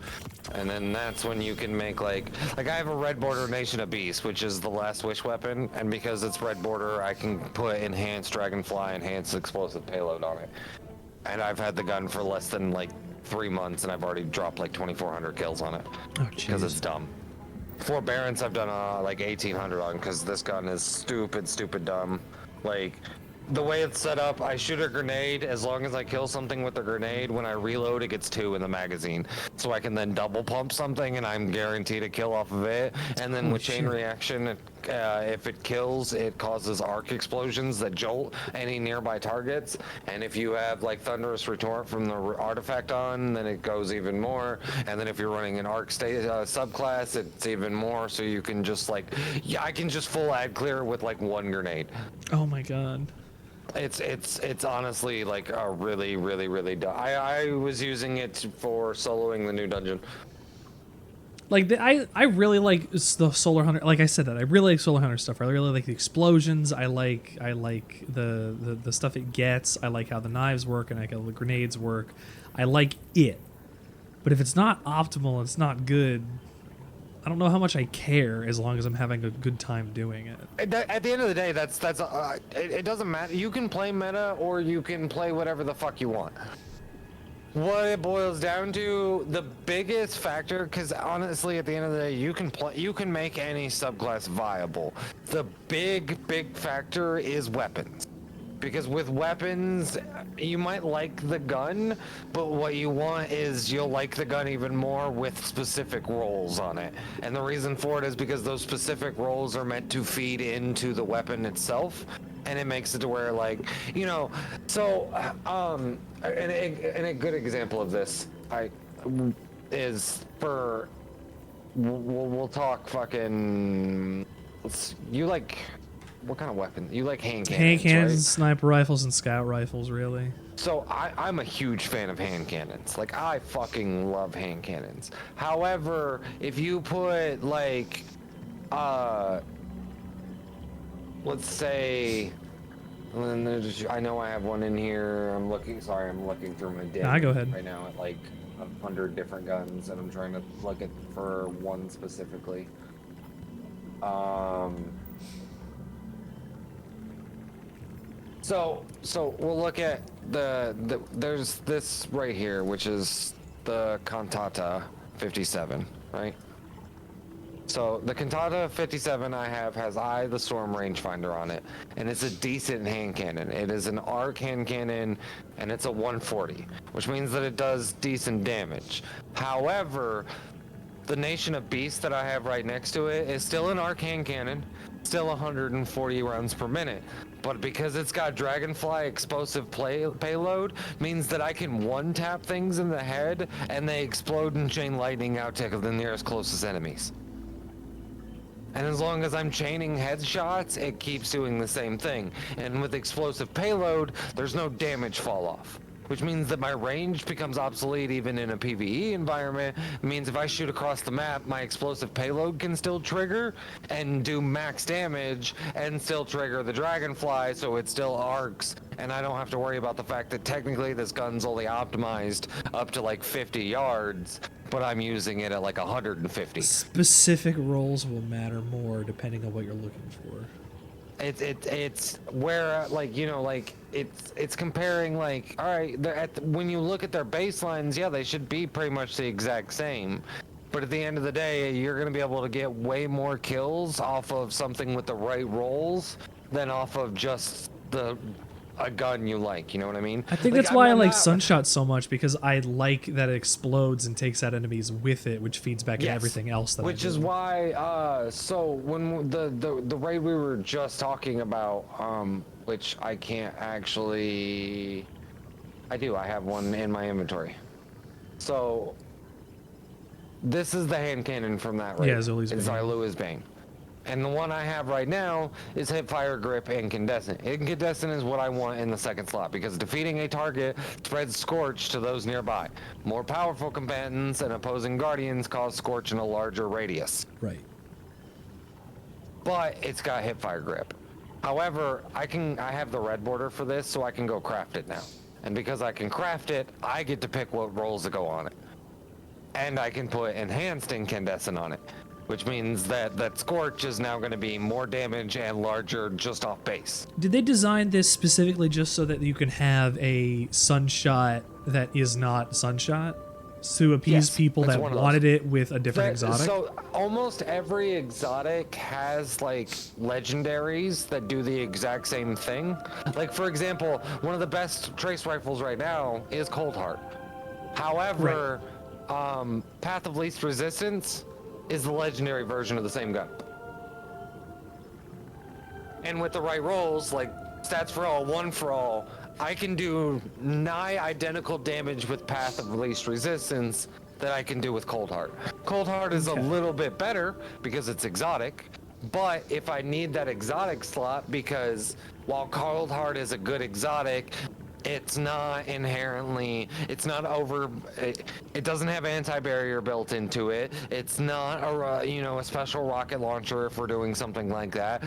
and then that's when you can make like I have a red border Nation of Beasts, which is the last wish weapon, and because it's red border, I can put enhanced Dragonfly, enhanced explosive payload on it, and I've had the gun for less than like 3 months, and I've already dropped like 2,400 kills on it Oh because it's jeez. dumb. Forbearance I've done like 1,800 on because this gun is stupid dumb. Like the way it's set up, I shoot a grenade. As long as I kill something with the grenade, when I reload, it gets 2 in the magazine. So I can then double pump something, and I'm guaranteed a kill off of it. And then with chain shit. reaction, if it kills, it causes arc explosions that jolt any nearby targets. And if you have like thunderous retort from the artifact on, then it goes even more. And then if you're running an arc subclass, it's even more. So you can just like, yeah, I can just full ad clear with like 1 grenade. Oh my god. It's honestly like a really I was using it for soloing the new dungeon. Like I really like the Solar Hunter. Like I said that I really like Solar Hunter stuff. I really like the explosions. I like the stuff it gets. I like how the knives work and like how the grenades work. I like it. But if it's not optimal, it's not good. I don't know how much I care as long as I'm having a good time doing it. At the end of the day, it doesn't matter. You can play meta or you can play whatever the fuck you want. What it boils down to, the biggest factor, because honestly, at the end of the day, you can make any subclass viable. The big factor is weapons. Because with weapons, you might like the gun, but what you want is you'll like the gun even more with specific rolls on it. And the reason for it is because those specific rolls are meant to feed into the weapon itself. And it makes it to where, like, you know, so, and a good example of this is for, we'll talk fucking, you like, what kind of weapon? You like hand cannons, Hand cannons, right? sniper rifles, and scout rifles, really. So I'm a huge fan of hand cannons. Like, I fucking love hand cannons. However, if you put, like, let's say, I know I have one in here. I'm looking through my day Go ahead. right now at like 100 different guns, and I'm trying to look at for one specifically. So we'll look at there's this right here, which is the Cantata 57. right? So the Cantata 57 I have has Eye of the Storm rangefinder on it, and it's a decent hand cannon. It is an arc hand cannon, and it's a 140, which means that it does decent damage. However, the Nation of Beasts that I have right next to it is still an arc hand cannon, still 140 rounds per minute. But because it's got Dragonfly explosive payload, means that I can one-tap things in the head, and they explode and chain lightning out to the nearest closest enemies. And as long as I'm chaining headshots, it keeps doing the same thing. And with explosive payload, there's no damage fall off. Which means that my range becomes obsolete even in a PvE environment. It means if I shoot across the map, my explosive payload can still trigger and do max damage and still trigger the Dragonfly, so it still arcs. And I don't have to worry about the fact that technically this gun's only optimized up to like 50 yards, but I'm using it at like 150. Specific roles will matter more depending on what you're looking for. It's where, like, you know, like it's comparing, like, all right, when you look at their baselines, yeah, they should be pretty much the exact same, but at the end of the day, you're gonna be able to get way more kills off of something with the right rolls than off of just a gun you like, you know what I mean? I think that's why I like Sunshot so much, because I like that it explodes and takes out enemies with it, which feeds back to everything else that which I do. is why so when the raid we were just talking about, which I can't actually, I have one in my inventory. So this is the hand cannon from that raid. Yeah, Zulu's Bane. Zulu's Bane. And the one I have right now is Hipfire Grip Incandescent. Incandescent is what I want in the second slot, because defeating a target spreads Scorch to those nearby. More powerful combatants and opposing guardians cause Scorch in a larger radius. Right. But it's got Hipfire Grip. However, I have the red border for this, so I can go craft it now. And because I can craft it, I get to pick what rolls to go on it. And I can put Enhanced Incandescent on it, which means that Scorch is now going to be more damage and larger just off base. Did they design this specifically just so that you can have a Sunshot that is not Sunshot? To appease people that wanted it with a different exotic? So almost every exotic has like legendaries that do the exact same thing. Like, for example, one of the best trace rifles right now is Cold Heart. However, Path of Least Resistance is the legendary version of the same gun. And with the right rolls, like stats for all, one for all, I can do nigh identical damage with Path of Least Resistance that I can do with Cold Heart. Cold Heart is a little bit better because it's exotic, but if I need that exotic slot, because while Cold Heart is a good exotic, it's not inherently, it doesn't have anti-barrier built into it. It's not a special rocket launcher if we're doing something like that.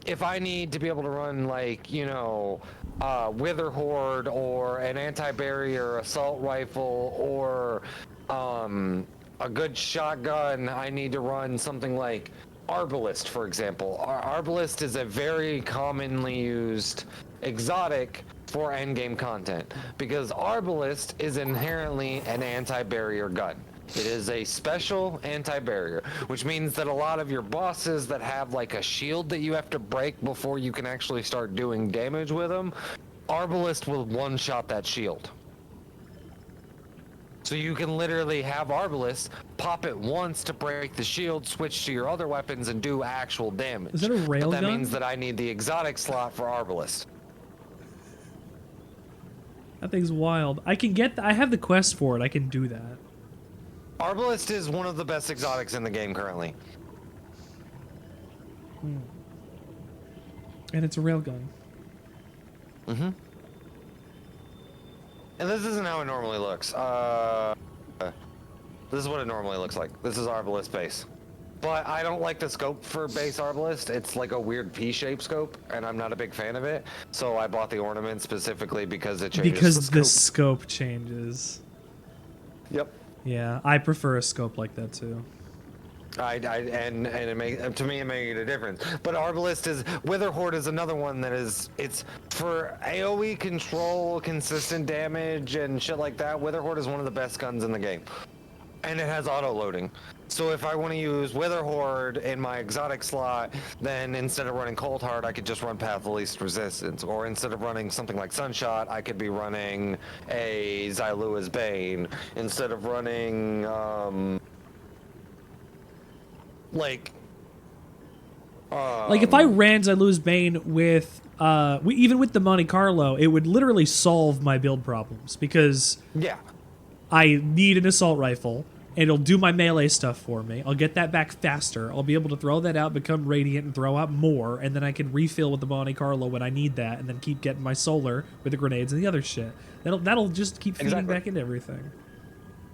If I need to be able to run like, Wither Horde or an anti-barrier assault rifle or a good shotgun, I need to run something like Arbalist, for example. Arbalist is a very commonly used exotic for endgame content, because Arbalist is inherently an anti-barrier gun. It is a special anti-barrier, which means that a lot of your bosses that have like a shield that you have to break before you can actually start doing damage with them, Arbalist will one-shot that shield. So you can literally have Arbalist, pop it once to break the shield, switch to your other weapons, and do actual damage. Is that a railgun? But that means that I need the exotic slot for Arbalist. That thing's wild. I have the quest for it. I can do that. Arbalist is one of the best exotics in the game currently. And it's a railgun. Mm-hmm. And this isn't how it normally looks. This is what it normally looks like. This is Arbalist base. But I don't like the scope for base Arbalist. It's like a weird P-shaped scope, and I'm not a big fan of it. So I bought the ornament specifically because it changes Because the the scope. scope changes. Yep. Yeah, I prefer a scope like that too. And to me it made a difference. But Arbalist Wither Horde is another one that it's for AoE control, consistent damage, and shit like that. Wither Horde is one of the best guns in the game. And it has auto loading. So if I want to use Wither Horde in my exotic slot, then instead of running Cold Heart, I could just run Path of Least Resistance. Or instead of running something like Sunshot, I could be running a Xylua's Bane. Instead of running, like if I ran Xylua's Bane with, even with the Monte Carlo, it would literally solve my build problems because yeah. I need an assault rifle, and it'll do my melee stuff for me. I'll get that back faster. I'll be able to throw that out, become radiant, and throw out more, and then I can refill with the Monte Carlo when I need that, and then keep getting my solar with the grenades and the other shit. That'll just keep feeding back into everything.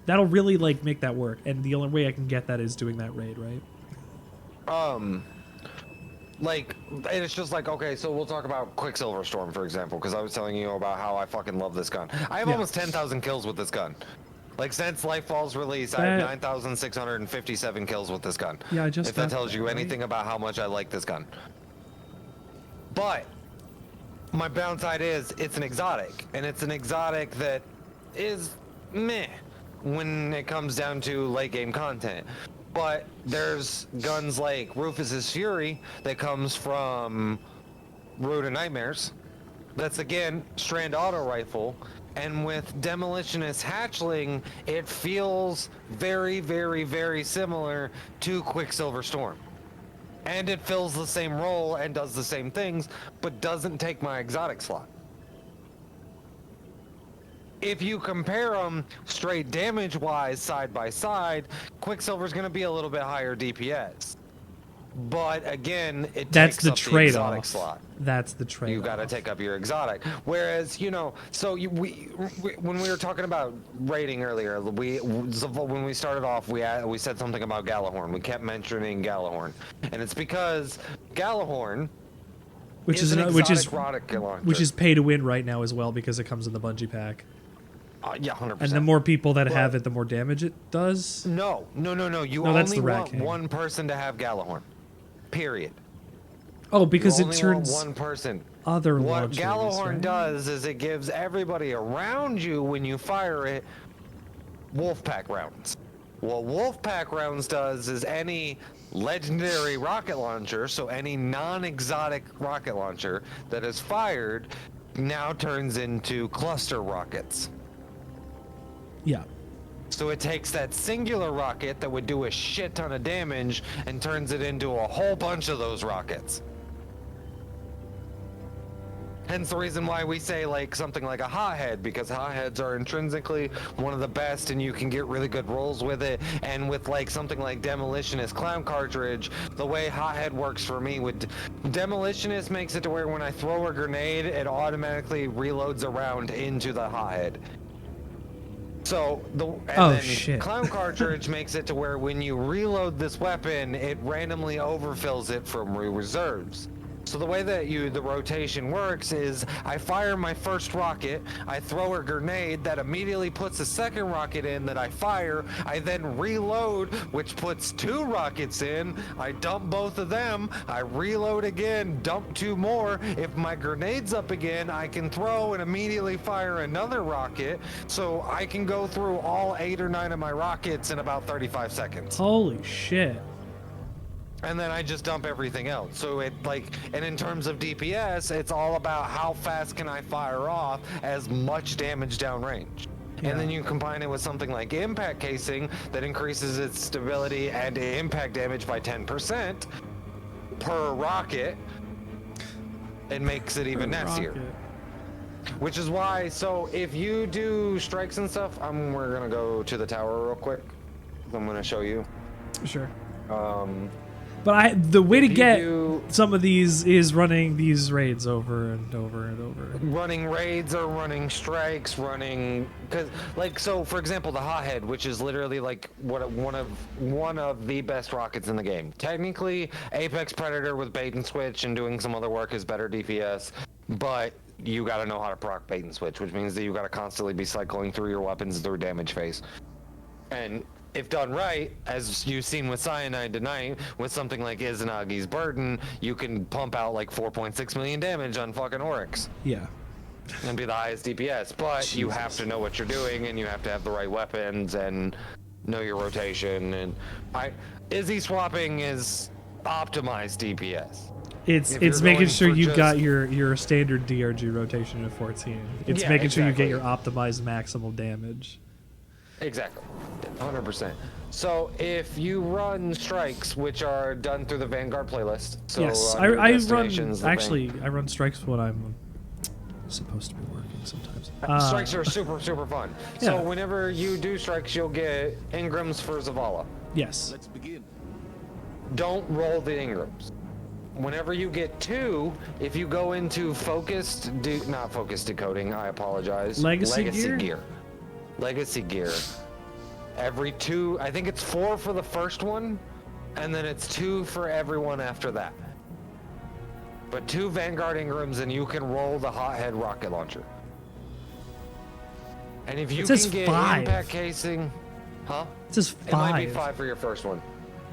That'll really like make that work, and the only way I can get that is doing that raid, right? Like, and it's just like, okay, so we'll talk about Quicksilver Storm, for example, because I was telling you about how I fucking love this gun. I have almost 10,000 kills with this gun. Like, since Lightfall's release, I have 9,657 kills with this gun. Yeah, I just if that tells you anything about how much I like this gun. But my downside is it's an exotic, and it's an exotic that is meh when it comes down to late game content. But there's guns like Rufus's Fury that comes from Road of Nightmares. That's again strand auto rifle, and with Demolitionist Hatchling, it feels very, very, very similar to Quicksilver Storm. And it fills the same role and does the same things, but doesn't take my exotic slot. If you compare them straight damage-wise side by side, Quicksilver's going to be a little bit higher DPS. But again, That's takes the up the exotic trade-off. slot. That's the trade-off. You got to take up your exotic. Whereas, you know, so we when we were talking about rating earlier, when we started off, we said something about Galahorn. We kept mentioning Galahorn, and it's because Galahorn, which is pay to win right now as well because it comes in the Bungie pack. Yeah, 100%. And the more people that have it, the more damage it does. No. You that's only the Rat want King. one person to have Galahorn. Period. Oh, because You it only turns want one person. other What launchers, Galahorn right? does is it gives everybody around you when you fire it Wolfpack rounds. What Wolfpack rounds does is any legendary rocket launcher, so any non-exotic rocket launcher that is fired now turns into cluster rockets. Yeah. So it takes that singular rocket that would do a shit ton of damage and turns it into a whole bunch of those rockets. Hence the reason why we say like something like a hothead, because hotheads are intrinsically one of the best and you can get really good rolls with it. And with like something like Demolitionist Clown Cartridge, the way hothead works for me with Demolitionist makes it to where when I throw a grenade, it automatically reloads a round into the hothead. So shit. Clown Cartridge makes it to where when you reload this weapon, it randomly overfills it from reserves. So the way that the rotation works is I fire my first rocket, I throw a grenade that immediately puts a second rocket in that I fire, I then reload, which puts 2 rockets in, I dump both of them, I reload again, dump 2 more. If my grenade's up again, I can throw and immediately fire another rocket, so I can go through all 8 or 9 of my rockets in about 35 seconds. Holy shit. And then I just dump everything else. So and in terms of DPS, it's all about how fast can I fire off as much damage downrange. Yeah. And then you combine it with something like impact casing that increases its stability and impact damage by 10% per rocket. It makes it even nastier. Which is why, so if you do strikes and stuff, we're gonna go to the tower real quick. I'm gonna show you. Sure. But the way to get some of these is running these raids over and over and over. Running raids or running strikes, so for example, the hothead, which is literally like one of the best rockets in the game. Technically, Apex Predator with bait and switch and doing some other work is better DPS, but you got to know how to proc bait and switch, which means that you got to constantly be cycling through your weapons through damage phase. And if done right, as you've seen with Cyanide tonight, with something like Izanagi's Burden, you can pump out like 4.6 million damage on fucking Oryx. Yeah. And be the highest DPS, but you have to know what you're doing and you have to have the right weapons and know your rotation, and Izzy swapping is optimized DPS. It's If you're making going sure for you got just- your standard DRG rotation of 14. It's Yeah, making sure you get exactly. your optimized maximal damage. Exactly, 100%. So if you run strikes, which are done through the Vanguard playlist, so Yes, under I run. destinations, the Actually, I run strikes when I'm supposed to be working sometimes. strikes are super fun. Yeah. So whenever you do strikes, you'll get Ingrams for Zavala. Yes. Don't roll the Ingrams. Whenever you get 2, if you go into not focused decoding, I apologize. Legacy gear? Legacy gear. Every 2, I think it's 4 for the first one, and then it's 2 for everyone after that. But 2 Vanguard Ingrams, and you can roll the Hothead rocket launcher. And if you It says can get 5. impact casing, huh? It says It might be 5. 5 for your first one.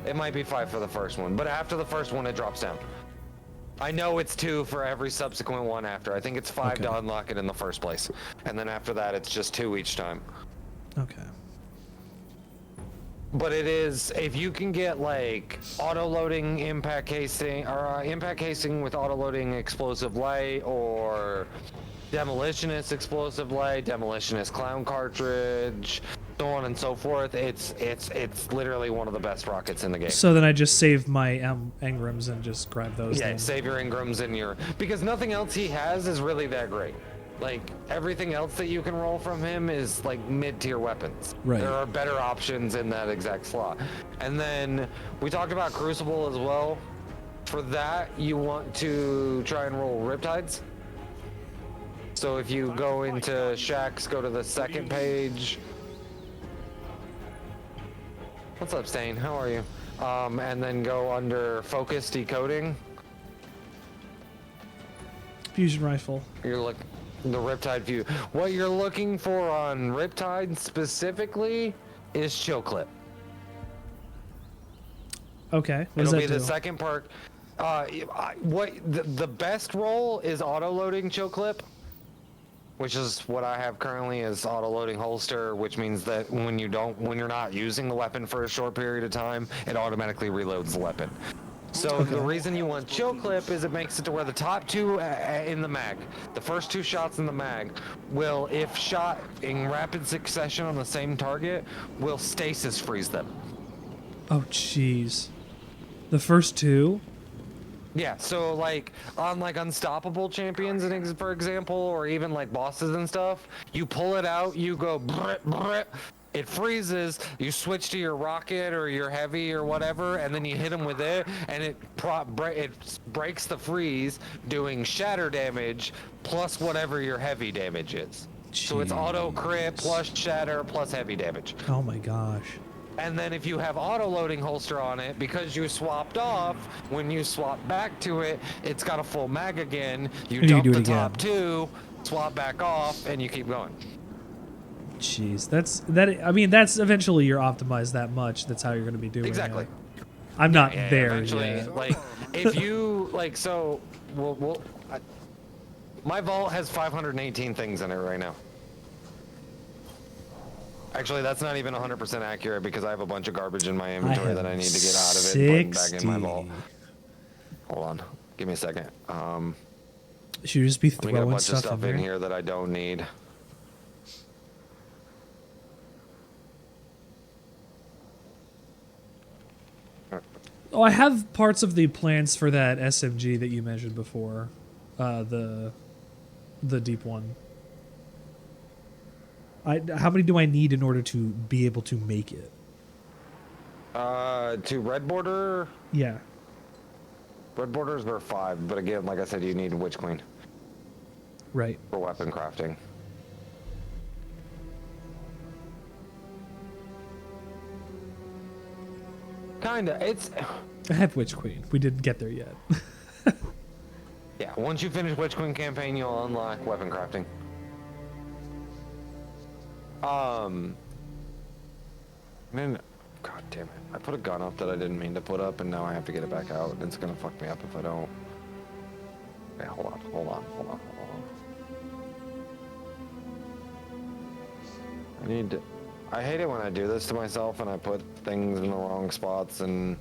It might be 5 for the first one, but after the first one, it drops down. I know it's 2 for every subsequent one after. I think it's 5 to unlock it in the first place. And then after that, it's just 2 each time. Okay. But it is, if you can get like auto-loading impact casing, or impact casing with auto-loading explosive light, or demolitionist explosive light, demolitionist clown cartridge, so on and so forth, it's literally one of the best rockets in the game. So then I just save my Engrams and just grab those. Yeah, then. save your Ingrams in your, because nothing else he has is really that great. Like, everything else that you can roll from him is like mid-tier weapons. Right. There are better options in that exact slot. And then we talked about Crucible as well. For that, you want to try and roll Riptides. So if you go into Shax, go to the second page. What's up, Stain? How are you? And then go under Focus Decoding. Fusion rifle. You're like the Riptide view. What you're looking for on Riptide specifically is Chill Clip. Okay. What does It'll that be do? the second perk. The best roll is auto loading Chill Clip, which is what I have currently is auto loading holster, which means that when you're not using the weapon for a short period of time, it automatically reloads the weapon. So the reason you want Chill Clip is it makes it to where the top 2 in the mag, the first 2 shots in the mag, will, if shot in rapid succession on the same target, will stasis freeze them. Oh, jeez. The first 2? Yeah, so like on like unstoppable champions, for example, or even like bosses and stuff, you pull it out, you go brr, brr, it freezes, you switch to your rocket or your heavy or whatever, and then you hit them with it, and it breaks the freeze, doing shatter damage plus whatever your heavy damage is. So it's auto crit plus shatter plus heavy damage. Oh my gosh. And then if you have auto-loading holster on it, because you swapped off, when you swap back to it, it's got a full mag again. You And you dump do the it top again. 2, swap back off, and you keep going. Jeez, that's eventually you're optimized that much. That's how you're going to be doing Exactly. it. I'm not Yeah, there eventually, yet. like, if you, like, so, my vault has 518 things in it right now. Actually, that's not even 100% accurate because I have a bunch of garbage in my inventory that I need to get out of it and put back in my vault. Hold on. Give me a second. Should you just be We got a throwing bunch of stuff stuff in in there? here that I don't need. Oh, I have parts of the plans for that SMG that you mentioned before. The deep one. How many do I need in order to be able to make it? To red border. Yeah. Red borders were 5, but again, like I said, you need Witch Queen Right. for weapon crafting. Kinda. It's I have Witch Queen. We didn't get there yet. yeah. Once you finish Witch Queen campaign, you'll unlock weapon crafting. Then, god damn it! I put a gun up that I didn't mean to put up, and now I have to get it back out, and it's gonna fuck me up if I don't. Okay, hold on. I need to. I hate it when I do this to myself and I put things in the wrong spots and...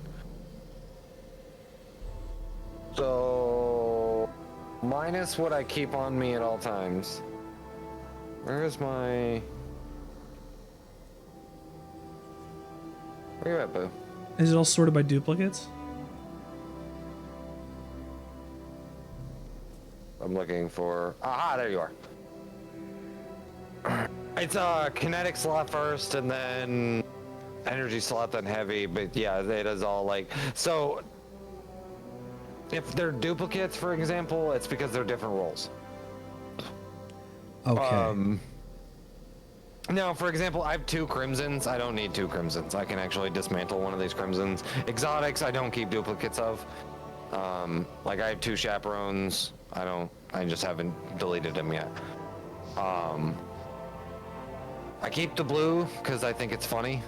So... Minus what I keep on me at all times. Where is my... Where you at, Boo? Is it all sorted by duplicates? I'm looking for... Aha, there you are. It's a kinetic slot first, and then energy slot, then heavy. But yeah, it is all like... So, if they're duplicates, for example, it's because they're different roles. Okay. Now, for example, I have 2 crimsons. I don't need 2 crimsons. I can actually dismantle one of these crimsons. Exotics, I don't keep duplicates of. Like I have 2 chaperones. I just haven't deleted them yet. I keep the blue because I think it's funny.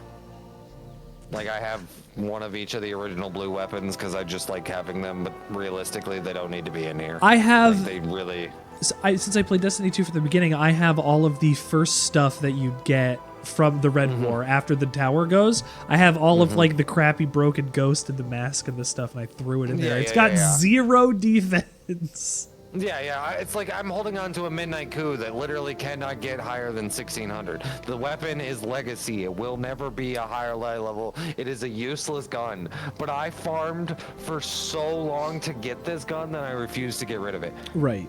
Like I have one of each of the original blue weapons because I just like having them, but realistically they don't need to be in here. I have... Like, they really... Since I played Destiny 2 from the beginning, I have all of the first stuff that you get from the Red War after the tower goes. I have all of like the crappy broken ghost and the mask and the stuff, and I threw it in there. It's got 0 defense. Yeah, it's like I'm holding on to a Midnight Coup that literally cannot get higher than 1600. The weapon is legacy. It will never be a higher level. It is a useless gun. But I farmed for so long to get this gun that I refuse to get rid of it. Right.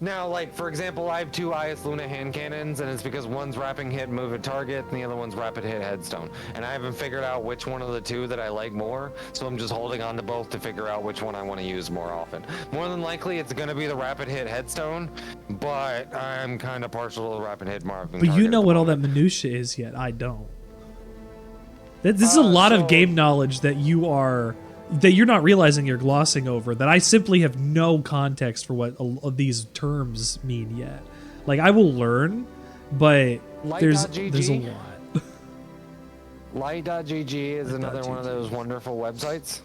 Now, like, for example, I have 2 IS Luna hand cannons, and it's because one's rapid hit move a target, and the other one's rapid hit headstone. And I haven't figured out which one of the 2 that I like more, so I'm just holding on to both to figure out which one I want to use more often. More than likely, it's going to be the rapid hit headstone, but I'm kind of partial to the rapid hit Marvin. But you know what all that minutia is yet. I don't. This is a lot of game knowledge that you're not realizing you're glossing over, that I simply have no context for what these terms mean yet. Like, I will learn, but there's a lot. Light.gg is another one of those wonderful websites.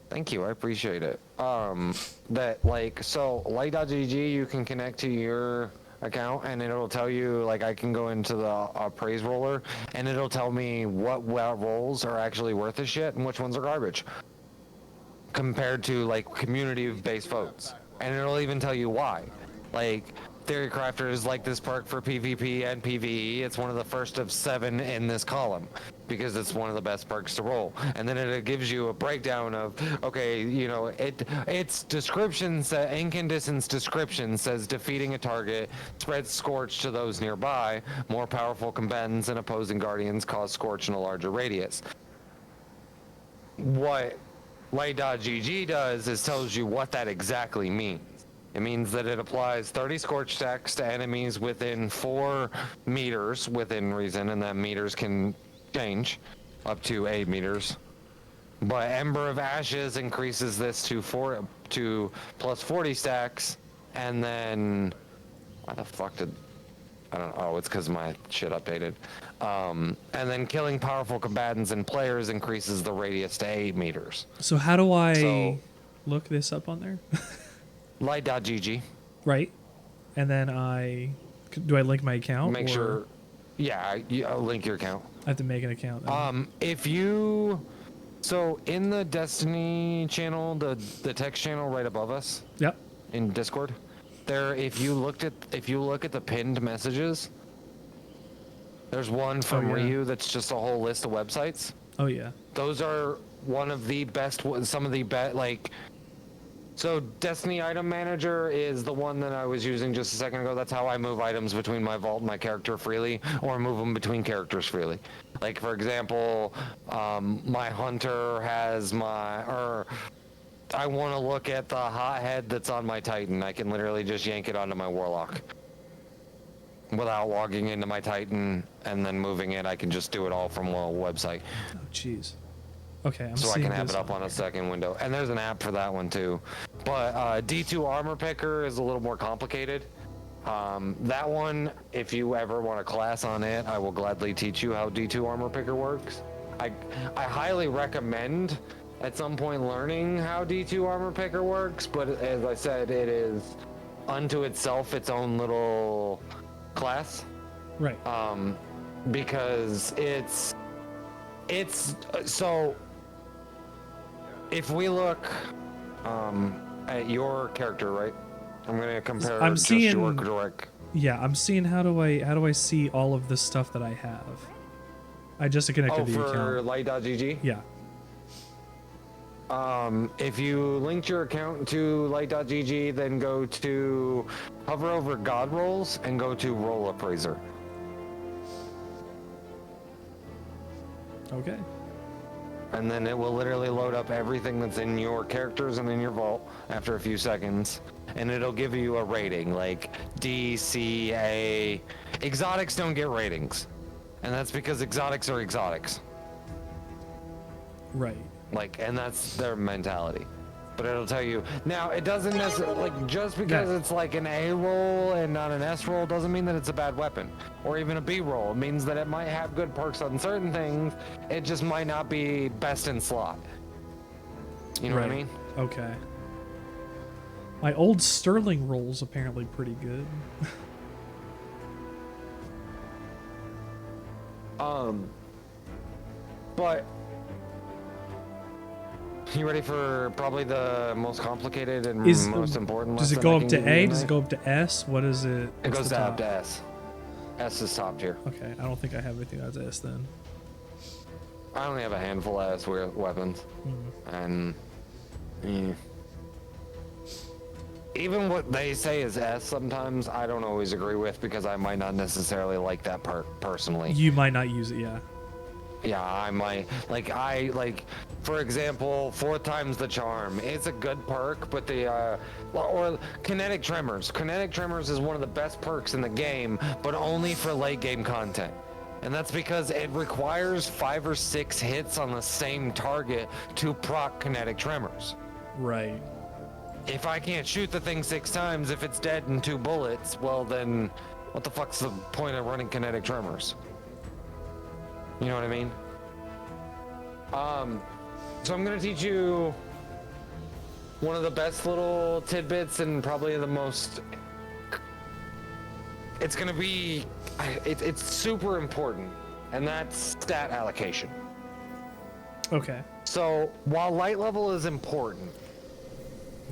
Thank you, I appreciate it. That, like, so Light.gg, you can connect to your account and it'll tell you, like, I can go into the praise roller and it'll tell me what roles are actually worth a shit and which ones are garbage compared to like community based votes, and it'll even tell you why. Like, Theory Crafters like this perk for PvP and PvE. It's one of the first of 7 in this column because it's one of the best perks to roll. And then it gives you a breakdown of, okay, you know, its description, incandescence description says defeating a target spreads scorch to those nearby. More powerful combatants and opposing guardians cause scorch in a larger radius. What Light.gg does is tells you what that exactly means. It means that it applies 30 scorch stacks to enemies within 4 meters within reason, and that meters can change up to 8 meters. But Ember of Ashes increases this to plus 40 stacks, and then why the fuck did I don't know? Oh, it's because my shit updated. And then killing powerful combatants and players increases the radius to 8 meters. So how do I look this up on there? Light.gg. Right. And then do I link my account? Make sure. Yeah, I'll link your account. I have to make an account then. So in the Destiny channel, the text channel right above us. Yep. In Discord, there, if you look at the pinned messages, there's one from Ryu that's just a whole list of websites. Oh yeah. Those are one of the best. Some of the best, like. So Destiny Item Manager is the one that I was using just a second ago. That's how I move items between my vault and my character freely, or move them between characters freely. Like, for example, my hunter has I want to look at the hothead that's on my Titan. I can literally just yank it onto my warlock without logging into my Titan and then moving it. I can just do it all from a website. Oh jeez. Okay, so I can have it up on a second window, and there's an app for that one too. But D2 Armor Picker is a little more complicated. That one, if you ever want a class on it, I will gladly teach you how D2 Armor Picker works. I highly recommend at some point learning how D2 Armor Picker works, but as I said, it is unto itself its own little class. Right. Because it's so if we look at your character, right? I'm gonna compare I'm just seeing- your direct. Yeah, I'm seeing how do I see all of the stuff that I have. I just connected Oh, the for account. light.gg? Yeah. If you linked your account to light.gg, then go to hover over God Rolls and go to Roll Appraiser. Okay. And then it will literally load up everything that's in your characters and in your vault after a few seconds. And it'll give you a rating like D, C, A. Exotics don't get ratings. And that's because exotics are exotics. Right. Like, and that's their mentality. But it'll tell you. Now, it doesn't necessarily, like, just because it's like an A roll and not an S roll doesn't mean that it's a bad weapon. Or even a B roll. It means that it might have good perks on certain things. It just might not be best in slot. You know what I mean? Okay. My old Sterling roll's apparently pretty good. But you ready for probably the most complicated and most important Does lesson it go I up can to give you A? Does it tonight? go up to S? What is it? It What's goes the down top? to S. S is top tier. Okay, I don't think I have anything that's S then. I only have a handful of S weapons. And even what they say is S sometimes I don't always agree with because I might not necessarily like that part personally. You might not use it, yeah. Yeah, I might like for example, 4 times the charm. It's a good perk, but or kinetic tremors. Kinetic tremors is one of the best perks in the game, but only for late game content. And that's because it requires 5 or 6 hits on the same target to proc kinetic tremors. Right. If I can't shoot the thing 6 times, if it's dead in 2 bullets, well then, what the fuck's the point of running kinetic tremors? You know what I mean? So I'm gonna teach you one of the best little tidbits and probably the most. It's gonna be, it's super important, and that's stat allocation. Okay. So while light level is important,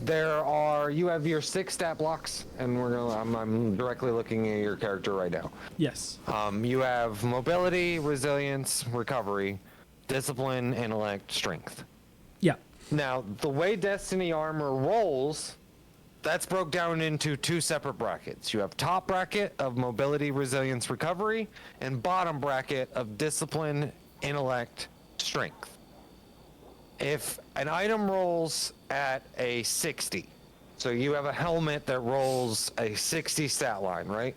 you have your 6 stat blocks, and I'm directly looking at your character right now. Yes. You have mobility, resilience, recovery, discipline, intellect, strength. Yeah. Now, the way Destiny armor rolls, that's broke down into 2 separate brackets. You have top bracket of mobility, resilience, recovery, and bottom bracket of discipline, intellect, strength. If an item rolls at a 60, so you have a helmet that rolls a 60 stat line, right?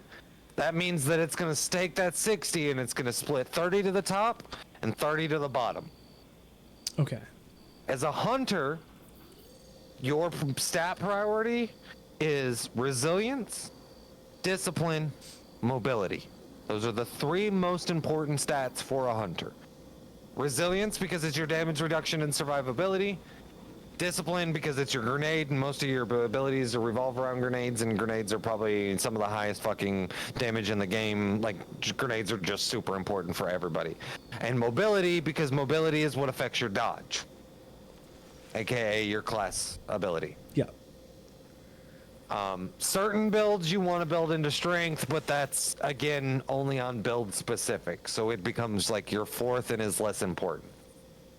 That means that it's going to take that 60 and it's going to split 30 to the top and 30 to the bottom. Okay. As a hunter, your stat priority is resilience, discipline, mobility. Those are the 3 most important stats for a hunter. Resilience, because it's your damage reduction and survivability. Discipline, because it's your grenade, and most of your abilities revolve around grenades, and grenades are probably some of the highest fucking damage in the game. Like, grenades are just super important for everybody. And mobility, because mobility is what affects your dodge, aka your class ability. Yeah. Certain builds you want to build into strength, but that's again only on build specific, so it becomes like your 4th and is less important.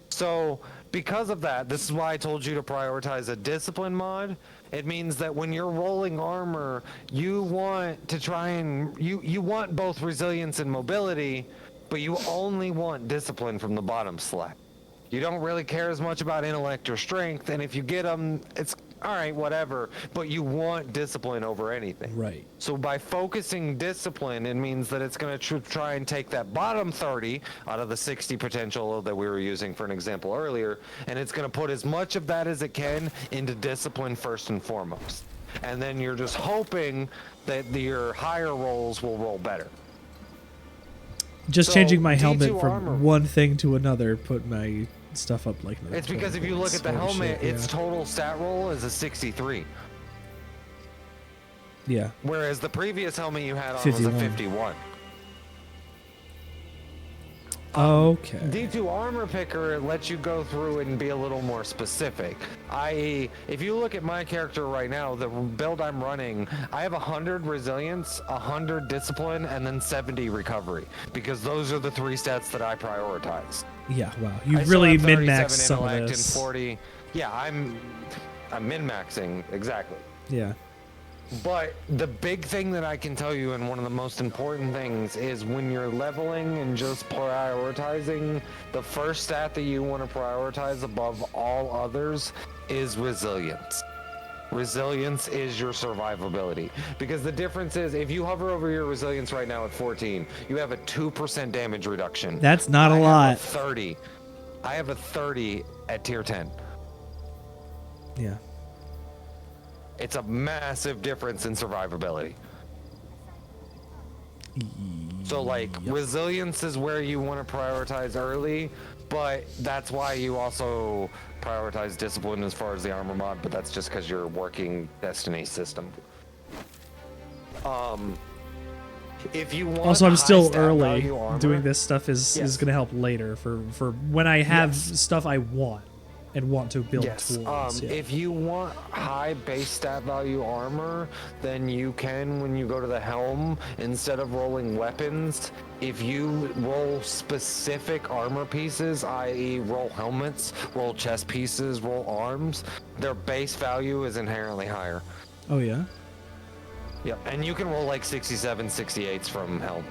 So because of that, this is why I told you to prioritize a discipline mod. It means that when you're rolling armor, you want to try and you want both resilience and mobility, but you only want discipline from the bottom slot. You don't really care as much about intellect or strength, and if you get them, it's all right, whatever, but you want discipline over anything. Right. So by focusing discipline, it means that it's going to try and take that bottom 30 out of the 60 potential that we were using for an example earlier, and it's going to put as much of that as it can into discipline first and foremost. And then you're just hoping that your higher rolls will roll better. Just So, changing my D2 helmet from armor. one thing to another put my stuff up like that. It's because if you look at the Holy helmet, shit, its yeah. total stat roll is a 63. Yeah. Whereas the previous helmet you had on was a 51. 51. Okay. D2 Armor Picker lets you go through and be a little more specific. I.e., if you look at my character right now, the build I'm running, I have 100 resilience, 100 discipline, and then 70 recovery. Because those are the 3 stats that I prioritize. Yeah, wow. You I still really have 37 min-maxed some of intellect this. And 40. Yeah, I'm min-maxing, exactly. Yeah. But the big thing that I can tell you, and one of the most important things, is when you're leveling and just prioritizing, the first stat that you want to prioritize above all others is resilience. Resilience is your survivability. Because the difference is, if you hover over your resilience right now at 14, you have a 2% damage reduction. That's not a I lot. have a 30. I have a 30 at tier 10. Yeah. It's a massive difference in survivability. So like resilience is where you want to prioritize early, but that's why you also prioritize discipline as far as the armor mod, but that's just because you're working Destiny system. If you want Also, I'm high still stat early. value armor- Doing this stuff is going to help later for when I have stuff I want and want to build tools. Yeah. If you want high base stat value armor, then you can, when you go to the helm, instead of rolling weapons, if you roll specific armor pieces, i.e. roll helmets, roll chest pieces, roll arms, their base value is inherently higher. Oh, yeah? Yep, and you can roll like 67, 68s from helm.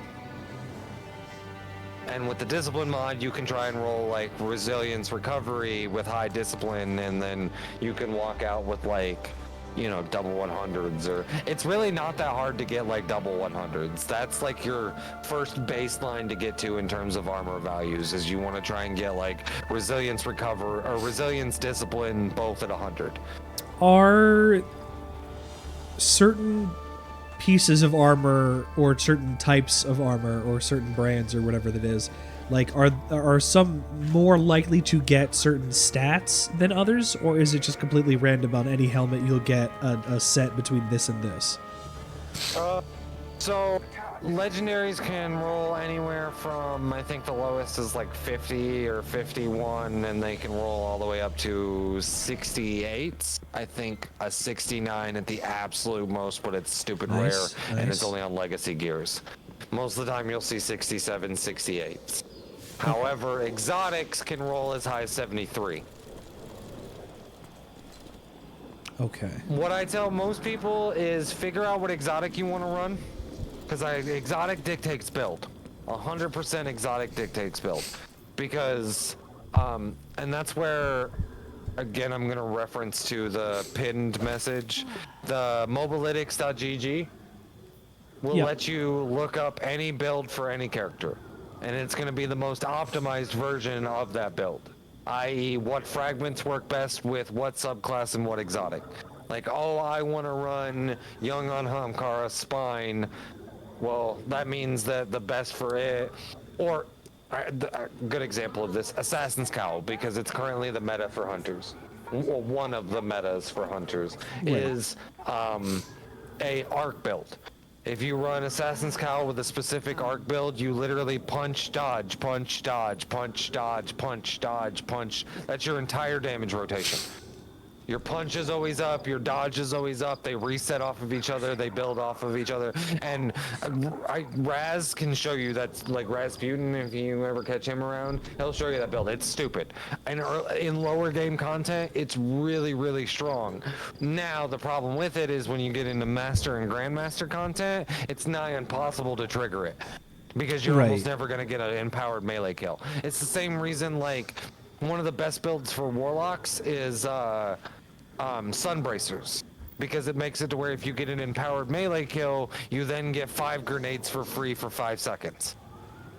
And with the discipline mod, you can try and roll like resilience recovery with high discipline, and then you can walk out with like, you know, double 100s. Or it's really not that hard to get like double 100s. That's like your first baseline to get to in terms of armor values, is you want to try and get like resilience recover or resilience discipline both at 100. Are certain pieces of armor or certain types of armor or certain brands or whatever that is, like are some more likely to get certain stats than others, or is it just completely random on any helmet you'll get a set between this and this? So legendaries can roll anywhere from, I think the lowest is like 50 or 51, and they can roll all the way up to 68. I think a 69 at the absolute most, but it's stupid Nice, rare, and it's nice. only on legacy gears. Most of the time you'll see 67, 68. However, exotics can roll as high as 73. Okay. What I tell most people is figure out what exotic you want to run, because exotic dictates build. 100% exotic dictates build, because and that's where, again, I'm gonna reference to the pinned message. The mobilytics.gg will Yep. let you look up any build for any character, and it's gonna be the most optimized version of that build, i.e. what fragments work best with what subclass and what exotic. Like, oh, I want to run Young on Hamkara Spine. Well, that means that the best for it, or a good example of this, Assassin's Cowl, because it's currently the meta for hunters. Well, one of the metas for hunters is a arc build. If you run Assassin's Cowl with a specific arc build, you literally punch, dodge, punch, dodge, punch, dodge, punch, dodge, punch. That's your entire damage rotation. Your punch is always up, your dodge is always up, they reset off of each other, they build off of each other, and Raz can show you that, like Rasputin, if you ever catch him around, he'll show you that build. It's stupid. And in lower game content, it's really, really strong. Now, the problem with it is when you get into Master and Grandmaster content, it's nigh impossible to trigger it, because you're almost never going to get an empowered melee kill. It's the same reason, like, one of the best builds for Warlocks is Sunbracers, because it makes it to where if you get an empowered melee kill, you then get 5 grenades for free for 5 seconds.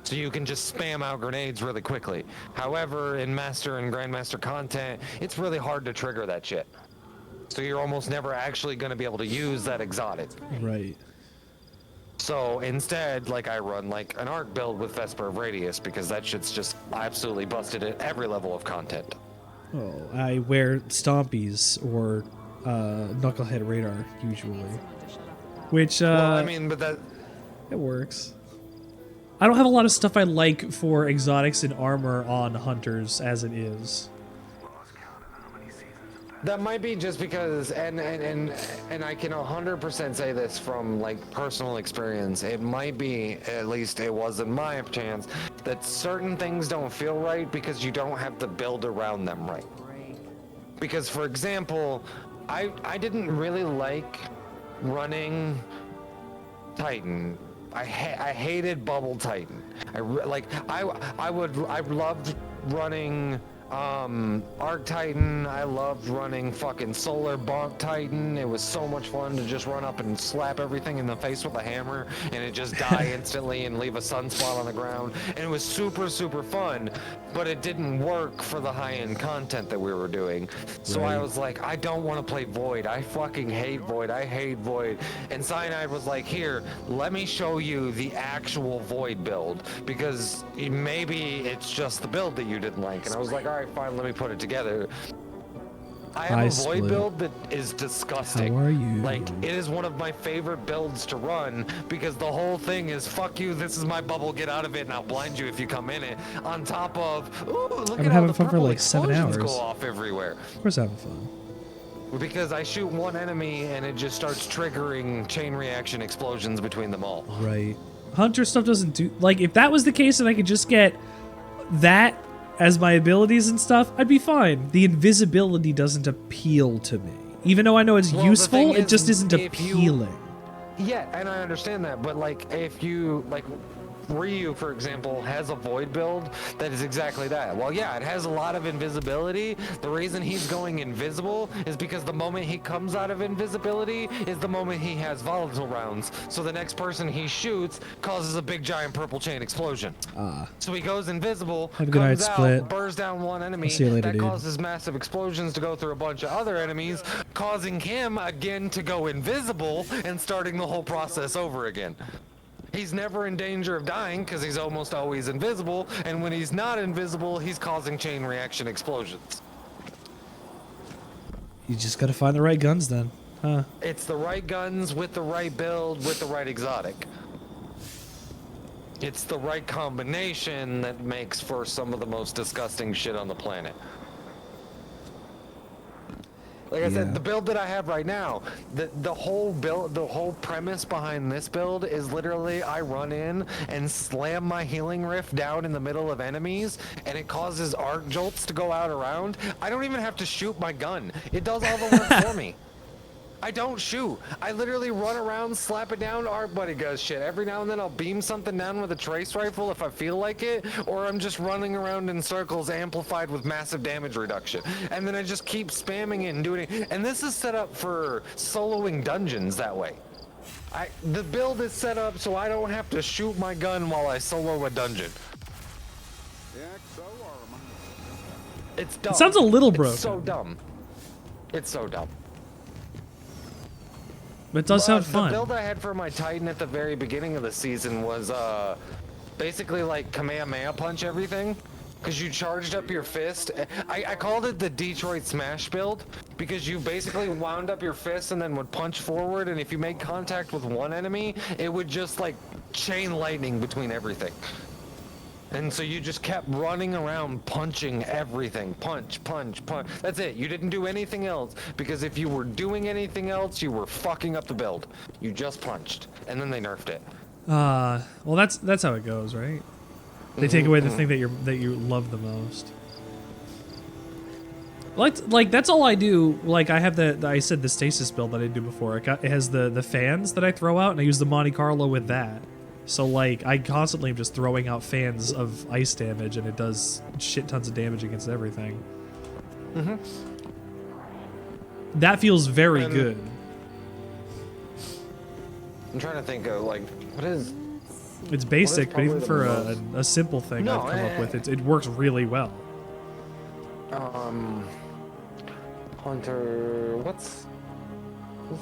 So you can just spam out grenades really quickly. However, in Master and Grandmaster content, it's really hard to trigger that shit. So you're almost never actually going to be able to use that exotic. Right. So instead, like, I run like an arc build with Vesper of Radius, because that shit's just absolutely busted at every level of content. Oh, I wear Stompies or Knucklehead Radar usually. which well, I mean, but that it works. I don't have a lot of stuff I like for exotics and armor on hunters as it is. that might be just because, and I can 100% say this from like personal experience. It might be, at least it was in my chance, that certain things don't feel right because you don't have to build around them right. Because, for example, I didn't really like running Titan. I hated Bubble Titan. I loved running Arc Titan. I loved running fucking Solar Bonk Titan. It was so much fun to just run up and slap everything in the face with a hammer and it just die instantly and leave a sunspot on the ground. And it was super, super fun, but it didn't work for the high-end content that we were doing. So I was like, I don't want to play Void. I fucking hate Void. I hate Void. And Cyanide was like, here, let me show you the actual Void build, because maybe it's just the build that you didn't like. And I was like, all right, fine, let me put it together. I have a Void build that is disgusting. How are you? Like, it is one of my favorite builds to run because the whole thing is, fuck you, this is my bubble, get out of it, and I'll blind you if you come in it. On top of, ooh, look I've at been how having the fun for purple like 7 explosions hours. go off everywhere. Of course, having fun. Because I shoot one enemy and it just starts triggering chain reaction explosions between them all. Right. Hunter stuff doesn't do, like, if that was the case and I could just get that as my abilities and stuff, I'd be fine. The invisibility doesn't appeal to me. Even though I know it's useful, it just isn't appealing. Yeah, and I understand that, but like, if you, like, Ryu, for example, has a Void build that is exactly that. Well, yeah, it has a lot of invisibility. The reason he's going invisible is because the moment he comes out of invisibility is the moment he has volatile rounds. So the next person he shoots causes a big giant purple chain explosion. So he goes invisible, Have a good night, comes out, Split. bursts down one enemy. I'll see you later, that dude. causes massive explosions to go through a bunch of other enemies, causing him again to go invisible and starting the whole process over again. He's never in danger of dying because he's almost always invisible, and when he's not invisible, he's causing chain reaction explosions. You just gotta find the right guns then. Huh. It's the right guns with the right build with the right exotic. It's the right combination that makes for some of the most disgusting shit on the planet. Like I said, the build that I have right now, the whole build, the whole premise behind this build is literally I run in and slam my healing rift down in the middle of enemies, and it causes arc jolts to go out around. I don't even have to shoot my gun. It does all the work for me. I don't shoot. I literally run around, slap it down, Arc Buddy goes shit. Every now and then I'll beam something down with a trace rifle if I feel like it, or I'm just running around in circles amplified with massive damage reduction. And then I just keep spamming it and doing it. And this is set up for soloing dungeons that way. The build is set up so I don't have to shoot my gun while I solo a dungeon. It's dumb. It sounds a little broken. It's so dumb. It's so dumb. But it does sound fun. The build I had for my Titan at the very beginning of the season was basically like Kamehameha punch everything, because you charged up your fist. I called it the Detroit Smash build because you basically wound up your fist and then would punch forward, and if you made contact with one enemy, it would just like chain lightning between everything. And so you just kept running around punching everything. Punch, punch, punch. That's it. You didn't do anything else, because if you were doing anything else, you were fucking up the build. You just punched, and then they nerfed it. Well, that's how it goes, right? They take away the thing that you love the most. Like that's all I do. Like I have I said the stasis build that I do before. It has the fans that I throw out, and I use the Monte Carlo with that. So, like, I constantly am just throwing out fans of ice damage, and it does shit tons of damage against everything. That feels very good. I'm trying to think of, like, what is... It's basic, but even for most- a simple thing I've come up with, it works really well. Hunter... What's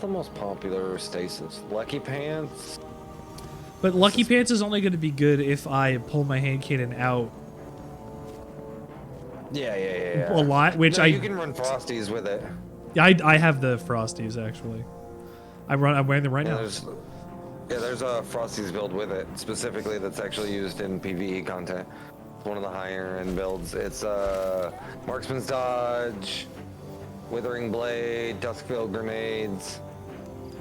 the most popular stasis? Lucky Pants? But Lucky Pants is only going to be good if I pull my hand cannon out Yeah. a lot, which No, you can run Frosties with it. I have the Frosties, actually. I'm wearing them right Yeah, now. there's a Frosty's build with it specifically that's actually used in PvE content. It's one of the higher end builds. It's Marksman's Dodge, Withering Blade, Duskfield Grenades,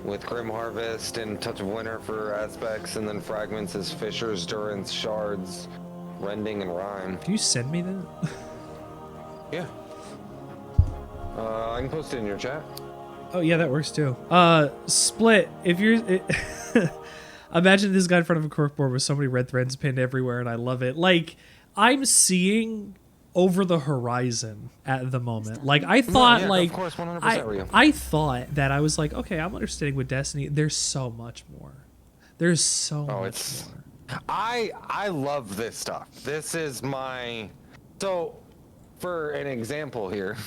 with Grim Harvest and Touch of Winter for aspects, and then Fragments is Fisher's Durance, Shards, Rending, and Rhyme. Can you send me that? Yeah. I can post it in your chat. Oh yeah, that works too. Split. If you're, imagine this guy in front of a corkboard with so many red threads pinned everywhere, and I love it. Like I'm seeing over the horizon at the moment. Like I thought, yeah, like of course, 100% real. I thought that I was like, okay, I'm understanding with Destiny. There's so much more. There's so much more. I love this stuff. This is my for an example here,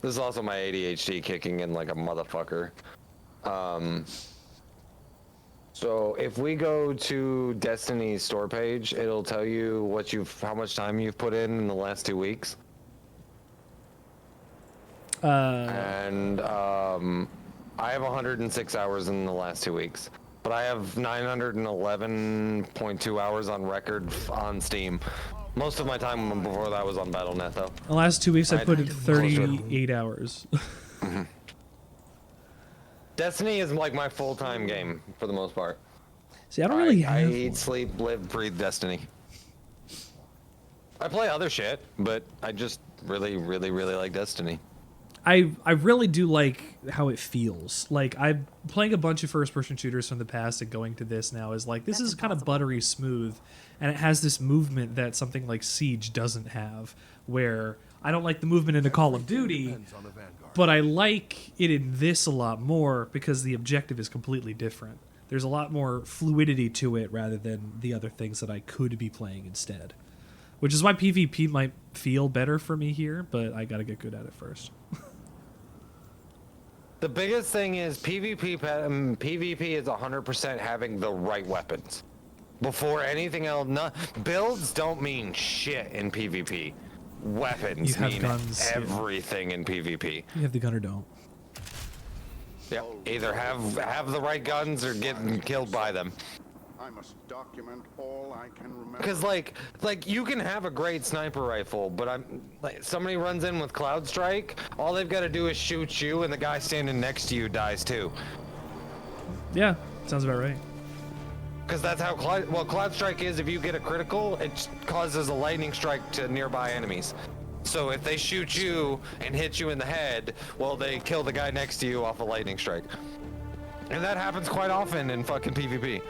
this is also my ADHD kicking in like a motherfucker. So if we go to Destiny's store page, it'll tell you how much time you've put in the last 2 weeks. And I have 106 hours in the last 2 weeks. But I have 911.2 hours on record on Steam. Most of my time before that was on Battle.net, though. The last 2 weeks I put in Close 38 hours. Destiny is like my full-time game for the most part. See, I don't really I have. eat, sleep, live, breathe Destiny. I play other shit, but I just really, really, really like Destiny. I really do like how it feels. Like I'm playing a bunch of first-person shooters from the past, and going to this now is like this is kind of buttery smooth, and it has this movement that something like Siege doesn't have. Where I don't like the movement in a Call of Duty, but I like it in this a lot more because the objective is completely different. There's a lot more fluidity to it rather than the other things that I could be playing instead. Which is why PvP might feel better for me here, but I gotta get good at it first. The biggest thing is PvP is 100% having the right weapons. Before anything else, builds don't mean shit in PvP. Weapons You have mean guns, yeah. everything in PvP. You have the gun or don't. Yep. Either have the right guns or get killed by them. I must document all I can remember. Because like you can have a great sniper rifle, but somebody runs in with Cloud Strike, all they've got to do is shoot you, and the guy standing next to you dies too. Yeah, sounds about right. Because that's how Cloud Strike is. If you get a critical, it causes a lightning strike to nearby enemies. So if they shoot you and hit you in the head, well, they kill the guy next to you off a lightning strike. And that happens quite often in fucking PvP.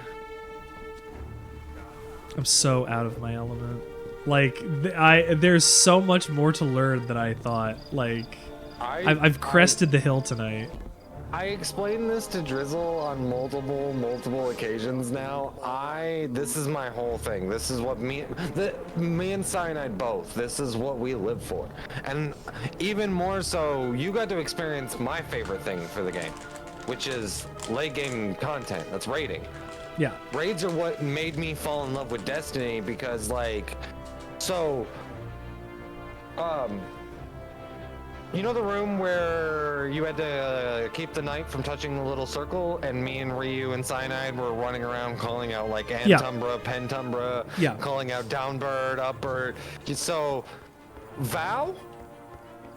I'm so out of my element. Like, there's so much more to learn than I thought. Like, I've crested the hill tonight. I explained this to Drizzle on multiple occasions now. This is my whole thing. This is what me and Cyanide both. This is what we live for. And even more so, you got to experience my favorite thing for the game, which is late game content. That's raiding. Yeah. Raids are what made me fall in love with Destiny because, like, you know the room where you had to keep the knight from touching the little circle, and me and Ryu and Cyanide were running around calling out like Antumbra, Pentumbra, calling out Downbird, Upbird. So, Vow,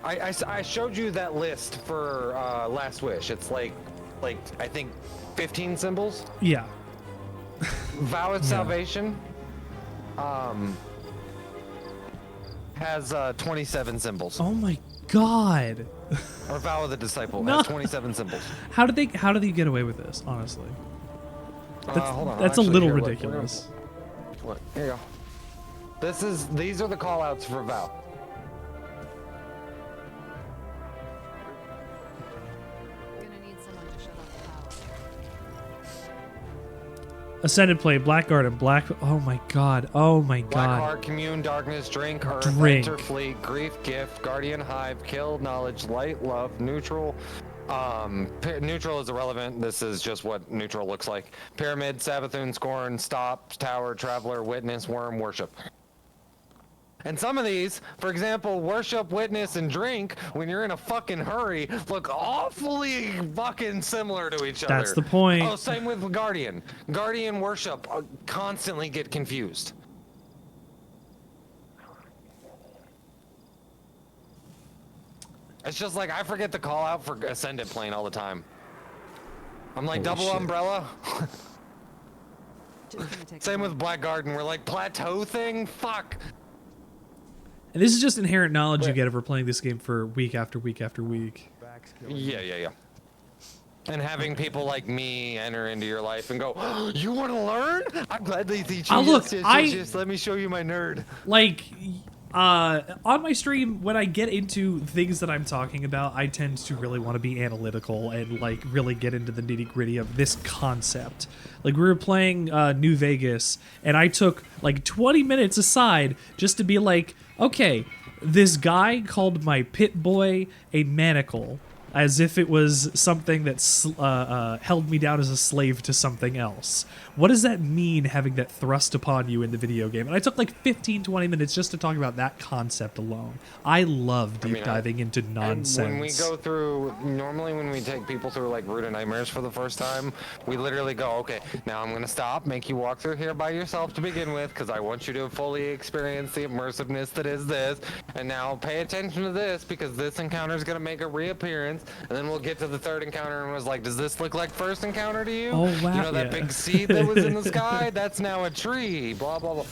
I showed you that list for Last Wish. It's like I think 15 symbols. Yeah. Vow of Salvation has 27 symbols. Oh my god. Or Vow of the Disciple No. has 27 symbols. How did they get away with this? Honestly, Hold on, that's a actually, little here, look, ridiculous. Look, here you go. These are the callouts for Vow. Gonna need someone to shut off the power. Ascended Play, Blackguard, and Black. Oh my god. Oh my god. Blackheart, Commune, Darkness, Drink, Earth, Drink. Enter, Fleet, Grief, Gift, Guardian, Hive, Kill, Knowledge, Light, Love, Neutral. Neutral is irrelevant. This is just what neutral looks like. Pyramid, Savathun, Scorn, Stop, Tower, Traveler, Witness, Worm, Worship. And some of these, for example, worship, witness, and drink, when you're in a fucking hurry, look awfully fucking similar to each other. That's the point. Oh, same with Guardian. Guardian worship constantly get confused. It's just like I forget the call out for Ascendant plane all the time. I'm like, Holy double shit. umbrella. Just gonna take Same a with Black Garden. We're like, plateau thing? Fuck. And this is just inherent knowledge you get over playing this game for week after week after week. Yeah. And having people like me enter into your life and go, oh, you want to learn? I'm glad they teach you. Oh, look, yes, let me show you my nerd. Like, on my stream, when I get into things that I'm talking about, I tend to really want to be analytical and, like, really get into the nitty-gritty of this concept. Like, we were playing New Vegas, and I took, like, 20 minutes aside just to be like, okay, this guy called my pit boy a manacle, as if it was something that held me down as a slave to something else. What does that mean, having that thrust upon you in the video game? And I took like 15, 20 minutes just to talk about that concept alone. I love deep diving into nonsense. And when we go through, normally when we take people through like Root of Nightmares for the first time, we literally go, okay, now I'm going to stop, make you walk through here by yourself to begin with, because I want you to fully experience the immersiveness that is this. And now pay attention to this, because this encounter is going to make a reappearance. And then we'll get to the third encounter and was like, does this look like first encounter to you? Oh, wow. You know that big seed that was in the sky? That's now a tree, blah, blah, blah.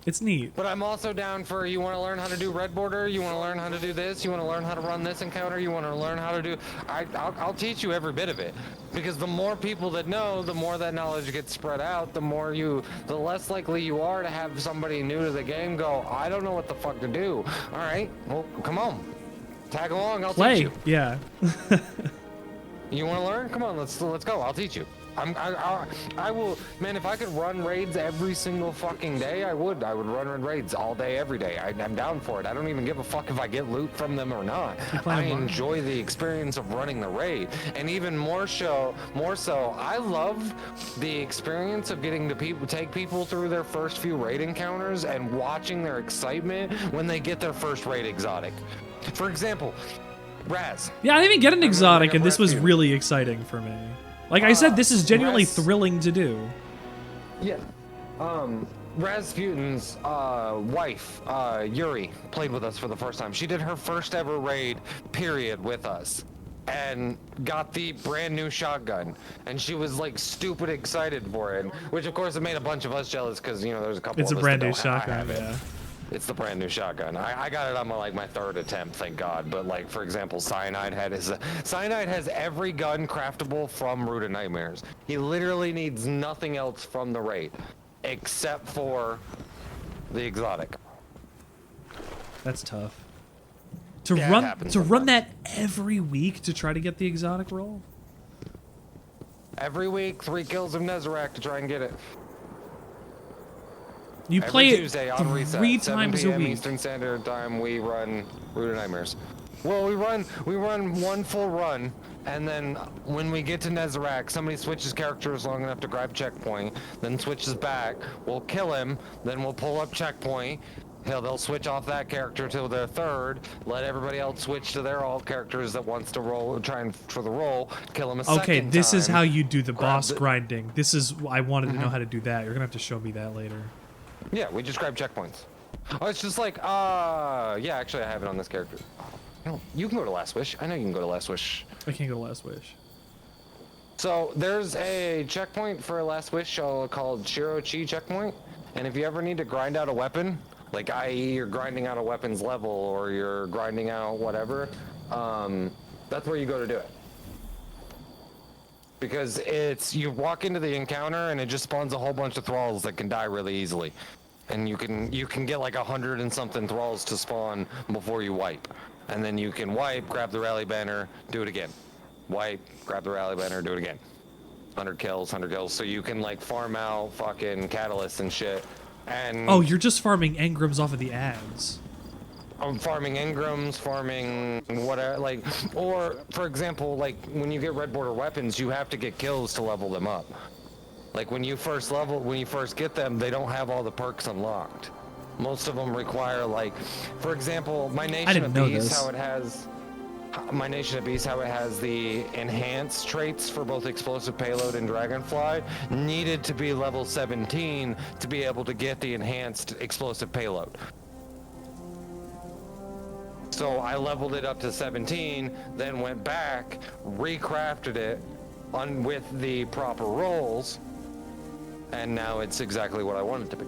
It's neat. But I'm also down for, you want to learn how to do red border, you want to learn how to do this, you want to learn how to run this encounter, you want to learn how to do... I'll teach you every bit of it. Because the more people that know, the more that knowledge gets spread out, the less likely you are to have somebody new to the game go, I don't know what the fuck to do. All right, well, come on. Tag along, I'll teach you. Yeah. You want to learn? Come on, let's go. I'll teach you. I will, man. If I could run raids every single fucking day, I would. I would run raids all day, every day. I'm down for it. I don't even give a fuck if I get loot from them or not. I enjoy the experience of running the raid, and even more so, I love the experience of getting to take people through their first few raid encounters and watching their excitement when they get their first raid exotic. For example, Raz. Yeah, I didn't even get an exotic, and this was really exciting for me. Like I said, this is genuinely thrilling to do. Yeah. Rasputin's wife, Yuri, played with us for the first time. She did her first ever raid, period, with us. And got the brand new shotgun. And she was like stupid excited for it. Which of course it made a bunch of us jealous because, you know, there's a couple It's of a us brand that new don't shotgun, have it. yeah. It's the brand new shotgun. I got it on my third attempt, thank God. But like, for example, Cyanide has every gun craftable from Root of Nightmares. He literally needs nothing else from the raid, except for the exotic. That's tough. To Yeah, it run happens that every week to try to get the exotic roll? Every week, 3 kills of Nezarec to try and get it. You Every play Tuesday it on reset, 3 7 times a p.m. week. Eastern Standard Time. We run Root of Nightmares. Well, we run one full run, and then when we get to Nezarec, somebody switches characters long enough to grab checkpoint, then switches back. We'll kill him, then we'll pull up checkpoint. They'll switch off that character to their third, let everybody else switch to their alt characters that wants to roll, for the roll, kill him a second Okay, this is time, how you do the boss the- grinding. This is, I wanted to know how to do that. You're gonna have to show me that later. Yeah, we just grab checkpoints. Oh, it's just like, yeah, actually I have it on this character. No, you can go to Last Wish. I know you can go to Last Wish. I can't go to Last Wish. So there's a checkpoint for Last Wish called Shirochi checkpoint, and if you ever need to grind out a weapon, like i.e. you're grinding out a weapon's level or you're grinding out whatever, that's where you go to do it. Because you walk into the encounter and it just spawns a whole bunch of thralls that can die really easily. And you can get like 100 and something thralls to spawn before you wipe. And then you can wipe, grab the rally banner, do it again. Wipe, grab the rally banner, do it again. 100 kills. So you can like farm out fucking catalysts and shit. And Oh, you're just farming engrams off of the ads. I'm farming engrams, farming whatever, like, or for example, like when you get red border weapons, you have to get kills to level them up. Like when you first get them, they don't have all the perks unlocked. Most of them require, like, for example, my Nation didn't of know Beasts, this. how it has the enhanced traits for both explosive payload and dragonfly needed to be level 17 to be able to get the enhanced explosive payload. So I leveled it up to 17, then went back, recrafted it with the proper rolls, and now it's exactly what I want it to be.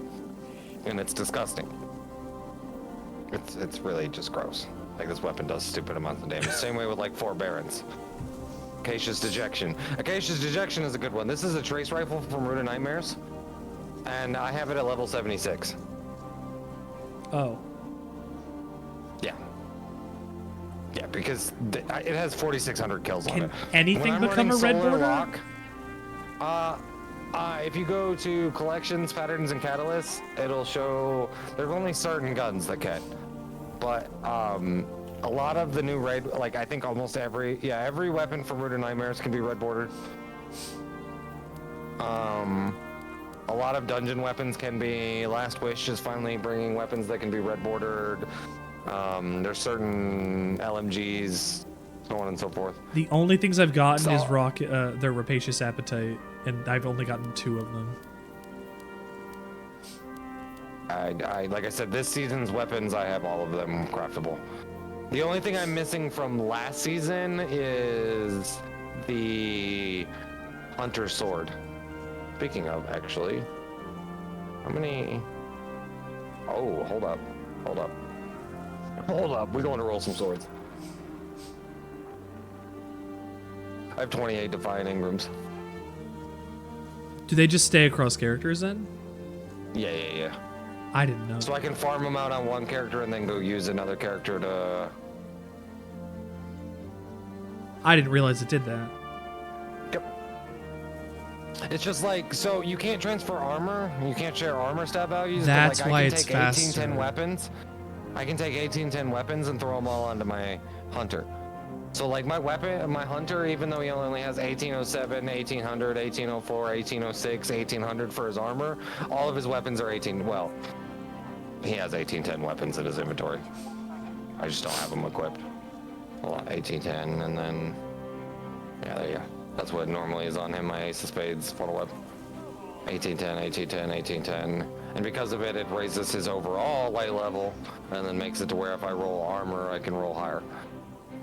And it's disgusting. It's really just gross. Like, this weapon does stupid amounts of damage. Same way with like Forbearance. Acacia's Dejection. Acacia's Dejection is a good one. This is a trace rifle from Root of Nightmares, and I have it at level 76. Oh. Yeah. Yeah, because it has 4,600 kills on it. Can anything When I'm become a running red Solar border? Lock, if you go to Collections, Patterns, and Catalysts, it'll show there are only certain guns that can. But a lot of the new raid, like I think almost every weapon from Root of Nightmares can be red bordered. A lot of dungeon weapons can be. Last Wish is finally bringing weapons that can be red bordered. There's certain LMGs, so on and so forth. The only things I've gotten is their Rapacious Appetite, and I've only gotten 2 of them. I like I said, this season's weapons, I have all of them craftable. The only thing I'm missing from last season is the Hunter Sword. Speaking of, actually, how many? Oh, hold up. We're going to roll some swords. I have 28 Defiant Ingrams. Do they just stay across characters then? Yeah. I didn't know. So I can farm them out on one character and then go use another character to... I didn't realize it did that. Yep. It's just like, so you can't transfer armor. You can't share armor stat values. That's but like, why I can it's take faster. 1810 weapons. I can take 1810 weapons and throw them all onto my hunter. So like my hunter, even though he only has 1807, 1800, 1804, 1806, 1800 for his armor, all of his weapons are 18. Well, he has 1810 weapons in his inventory. I just don't have them equipped. Hold on, 1810, and then yeah, there you go. That's what normally is on him. My Ace of Spades funnel web. 1810, 1810, 1810. And because of it, it raises his overall light level, and then makes it to where if I roll armor, I can roll higher.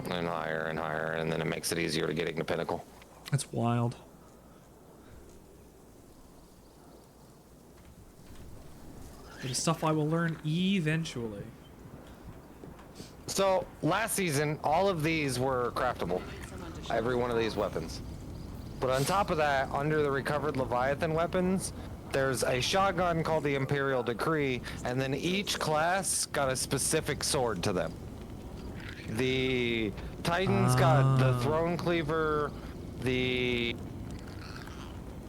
And higher and higher, and then it makes it easier to get into Pinnacle. That's wild. It's stuff I will learn eventually. So, last season, all of these were craftable. Every one of these weapons. But on top of that, under the recovered Leviathan weapons, there's a shotgun called the Imperial Decree, and then each class got a specific sword to them. The Titans got the Throne Cleaver, the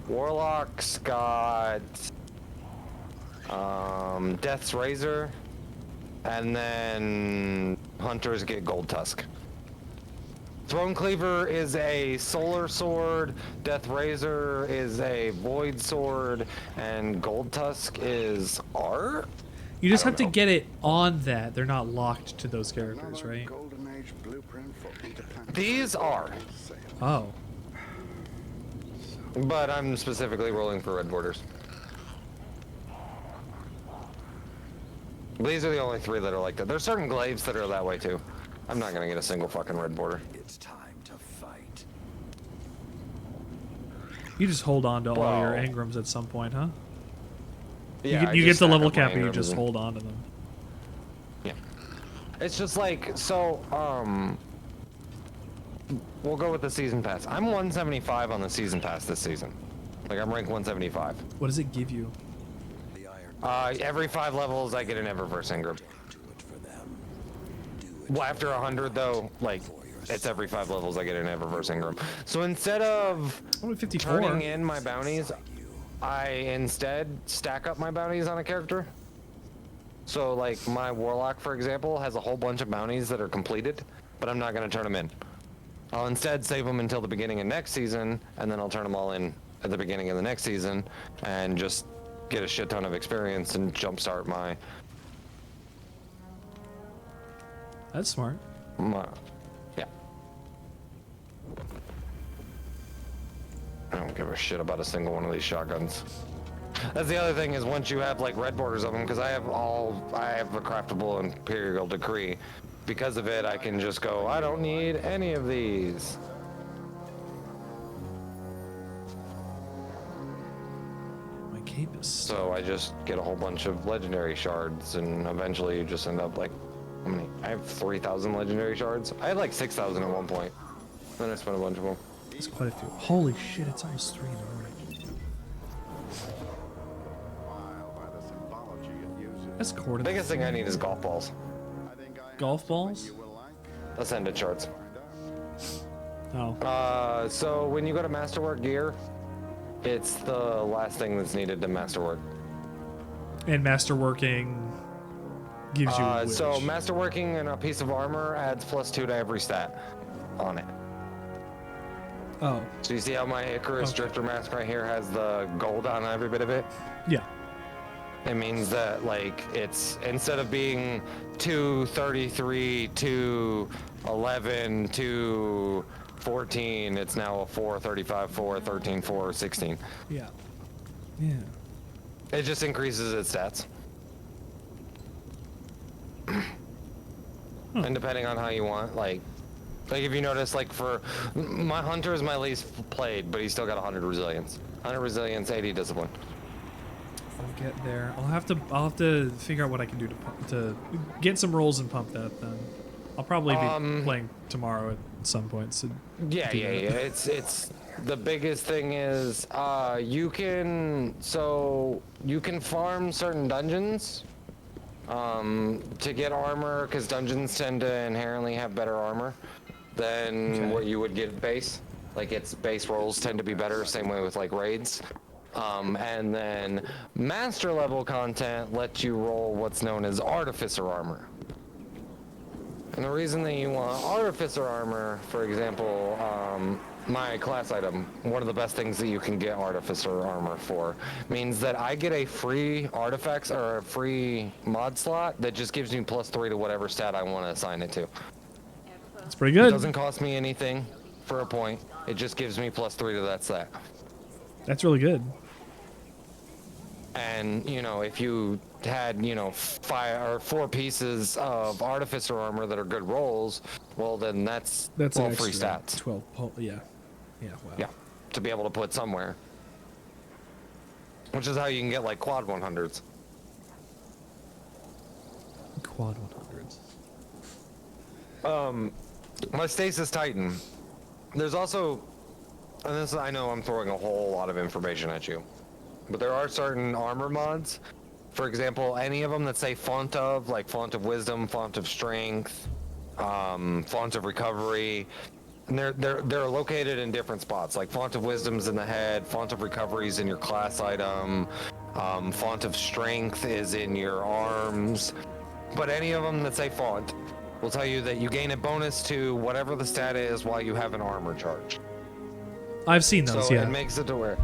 Warlocks got Death's Razor, and then Hunters get Gold Tusk. Throne Cleaver is a solar sword, Death Razor is a void sword, and Gold Tusk is R? You just have to get it on that. They're not locked to those characters, right? Golden Age blueprint for interplanetary These are. sale. Oh. But I'm specifically rolling for red borders. These are the only 3 that are like that. There's certain glaives that are that way too. I'm not gonna get a single fucking red border. It's time to fight. You just hold on to all your Wow. Engrams at some point, huh? Yeah, you get just the stack level up my cap and you Engrams just and- hold on to them. Yeah. It's just like, so, we'll go with the season pass. I'm 175 on the season pass this season. Like, I'm ranked 175. What does it give you? The Iron Every 5 levels, I get an Eververse Engram. do it for them. Do it Well, after 100, though, like, it's every 5 levels I get an Eververse Engram. So instead of Only 54. turning in my bounties, I instead stack up my bounties on a character. So, like, my Warlock, for example, has a whole bunch of bounties that are completed, but I'm not going to turn them in. I'll instead save them until the beginning of next season, and then I'll turn them all in at the beginning of the next season, and just get a shit ton of experience and jumpstart my That's smart. Yeah. I don't give a shit about a single one of these shotguns. That's the other thing is once you have like red borders of them, because I have a craftable Imperial Decree. Because of it, I can just go, I don't need any of these. My cape is So I just get a whole bunch of legendary shards, and eventually you just end up like, how many? I have 3,000 legendary shards. I had like 6,000 at one point. Then I spent a bunch of them. It's quite a few. Holy shit! It's almost 3 in the morning. That's coordinates. Biggest thing I need is golf balls. Golf balls? Ascended shards. Oh. So when you go to Masterwork gear, it's the last thing that's needed to Masterwork. And masterworking gives you which? So Masterworking and a piece of armor adds +2 to every stat on it. Oh. So you see how my Icarus Drifter mask right here has the gold on every bit of it? Yeah. It means that like it's instead of being 233 to 11 to 14, it's now a 435, 4, 13, 4, 16. Yeah. Yeah. It just increases its stats. And depending on how you want, like if you notice, like for my hunter is my least played, but he's still got 100 resilience. 100 resilience, 80 discipline. I'll get there. I'll have to figure out what I can do to get some rolls and pump that. Then I'll probably be playing tomorrow at some point. So Yeah. It's the biggest thing is you can farm certain dungeons to get armor, because dungeons tend to inherently have better armor than what you would get base. Like its base rolls tend to be better. Same way with like raids. And then master level content lets you roll what's known as artificer armor. And the reason that you want artificer armor, for example, my class item, one of the best things that you can get artificer armor for, means that I get a free artifacts or a free mod slot that just gives me +3 to whatever stat I want to assign it to. That's pretty good. It doesn't cost me anything for a point. It just gives me +3 to that stat. That's really good. And if you had 5 or 4 pieces of artificer armor that are good rolls, well then that's all an free extra stats. 12. Yeah. Wow. Yeah, to be able to put somewhere. Which is how you can get like quad 100s. Quad 100s. My Stasis Titan. There's also, and this I know I'm throwing a whole lot of information at you, but there are certain armor mods. For example, any of them that say font of, like font of wisdom, font of strength, font of recovery, and they're located in different spots. Like font of wisdom's in the head, font of recovery's in your class item, font of strength is in your arms. But any of them that say font will tell you that you gain a bonus to whatever the stat is while you have an armor charge. I've seen those. So Yeah. it makes it to where,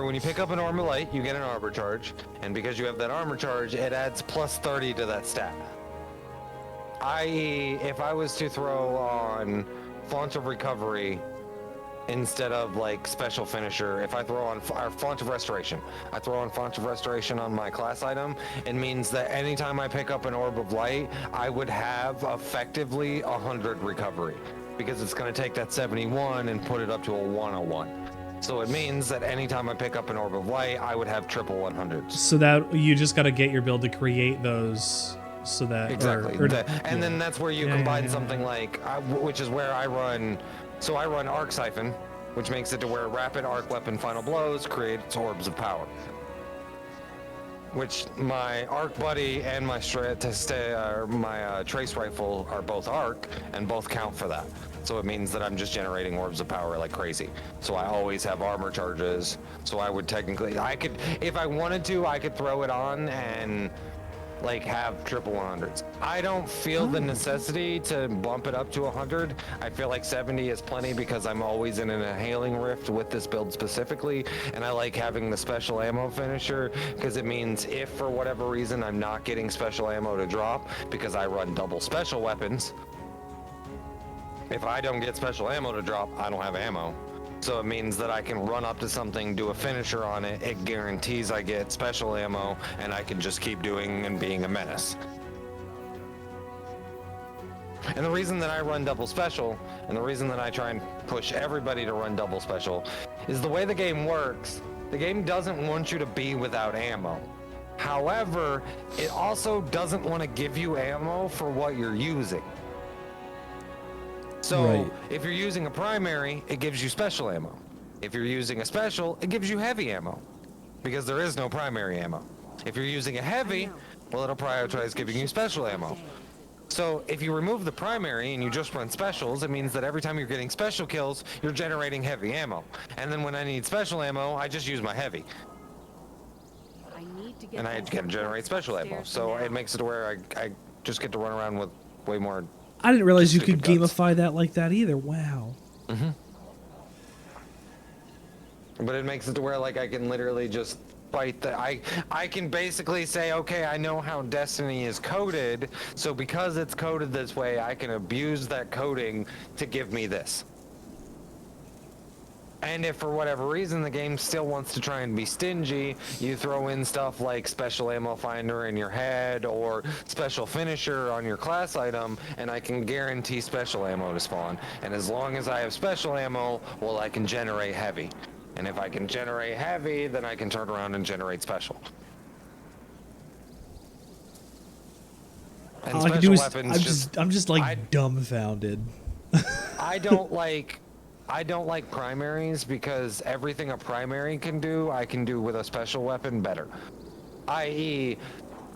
when you pick up an armor light, you get an armor charge, and because you have that armor charge, it adds +30 to that stat. I.e., if I was to throw on font of recovery instead of like special finisher, if I throw on font of restoration, I throw on font of restoration on my class item, it means that anytime I pick up an orb of light, I would have effectively 100 recovery, because it's going to take that 71 and put it up to a 101. So it means that anytime I pick up an orb of light, I would have triple 100s. So that you just got to get your build to create those, so that Exactly. And then that's where you combine yeah. something like, which is where I run. So I run Arc Siphon, which makes it to where rapid arc weapon final blows creates orbs of power. Which my arc buddy and my trace rifle are both arc, and both count for that. So it means that I'm just generating orbs of power like crazy. So I always have armor charges. So I would technically, if I wanted to, I could throw it on and like have triple 100s. I don't feel the necessity to bump it up to 100. I feel like 70 is plenty because I'm always in an inhaling rift with this build specifically, and I like having the special ammo finisher because it means if for whatever reason I'm not getting special ammo to drop because I run double special weapons, if I don't get special ammo to drop, I don't have ammo. So it means that I can run up to something, do a finisher on it, it guarantees I get special ammo, and I can just keep doing and being a menace. And the reason that I run double special, and the reason that I try and push everybody to run double special, is the way the game works. The game doesn't want you to be without ammo. However, it also doesn't want to give you ammo for what you're using. So, Right. if you're using a primary, it gives you special ammo. If you're using a special, it gives you heavy ammo. Because there is no primary ammo. If you're using a heavy, well, it'll prioritize giving you special ammo. So, if you remove the primary and you just run specials, it means that every time you're getting special kills, you're generating heavy ammo. And then when I need special ammo, I just use my heavy. And I can generate special ammo. So, it makes it to where I just get to run around with way more. I didn't realize you stupid could guts. gamify that like that either. Wow. But it makes it to where like I can literally just fight the I can basically say, okay, I know how Destiny is coded, so because it's coded this way, I can abuse that coding to give me this. And if for whatever reason the game still wants to try and be stingy, you throw in stuff like special ammo finder in your head or special finisher on your class item, and I can guarantee special ammo to spawn. And as long as I have special ammo, well, I can generate heavy. And if I can generate heavy, then I can turn around and generate special. And All I can do special is weapons I'm just like I- dumbfounded. I don't like primaries because everything a primary can do, I can do with a special weapon better. I.e.,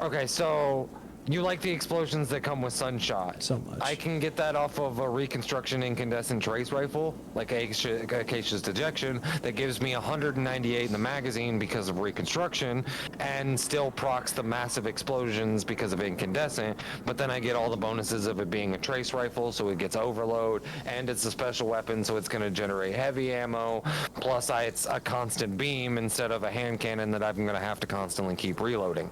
okay, so you like the explosions that come with Sunshot. So much. I can get that off of a reconstruction incandescent trace rifle, like Acacia's Dejection, that gives me 198 in the magazine because of reconstruction, and still procs the massive explosions because of incandescent, but then I get all the bonuses of it being a trace rifle, so it gets overload, and it's a special weapon, so it's going to generate heavy ammo, plus it's a constant beam instead of a hand cannon that I'm going to have to constantly keep reloading.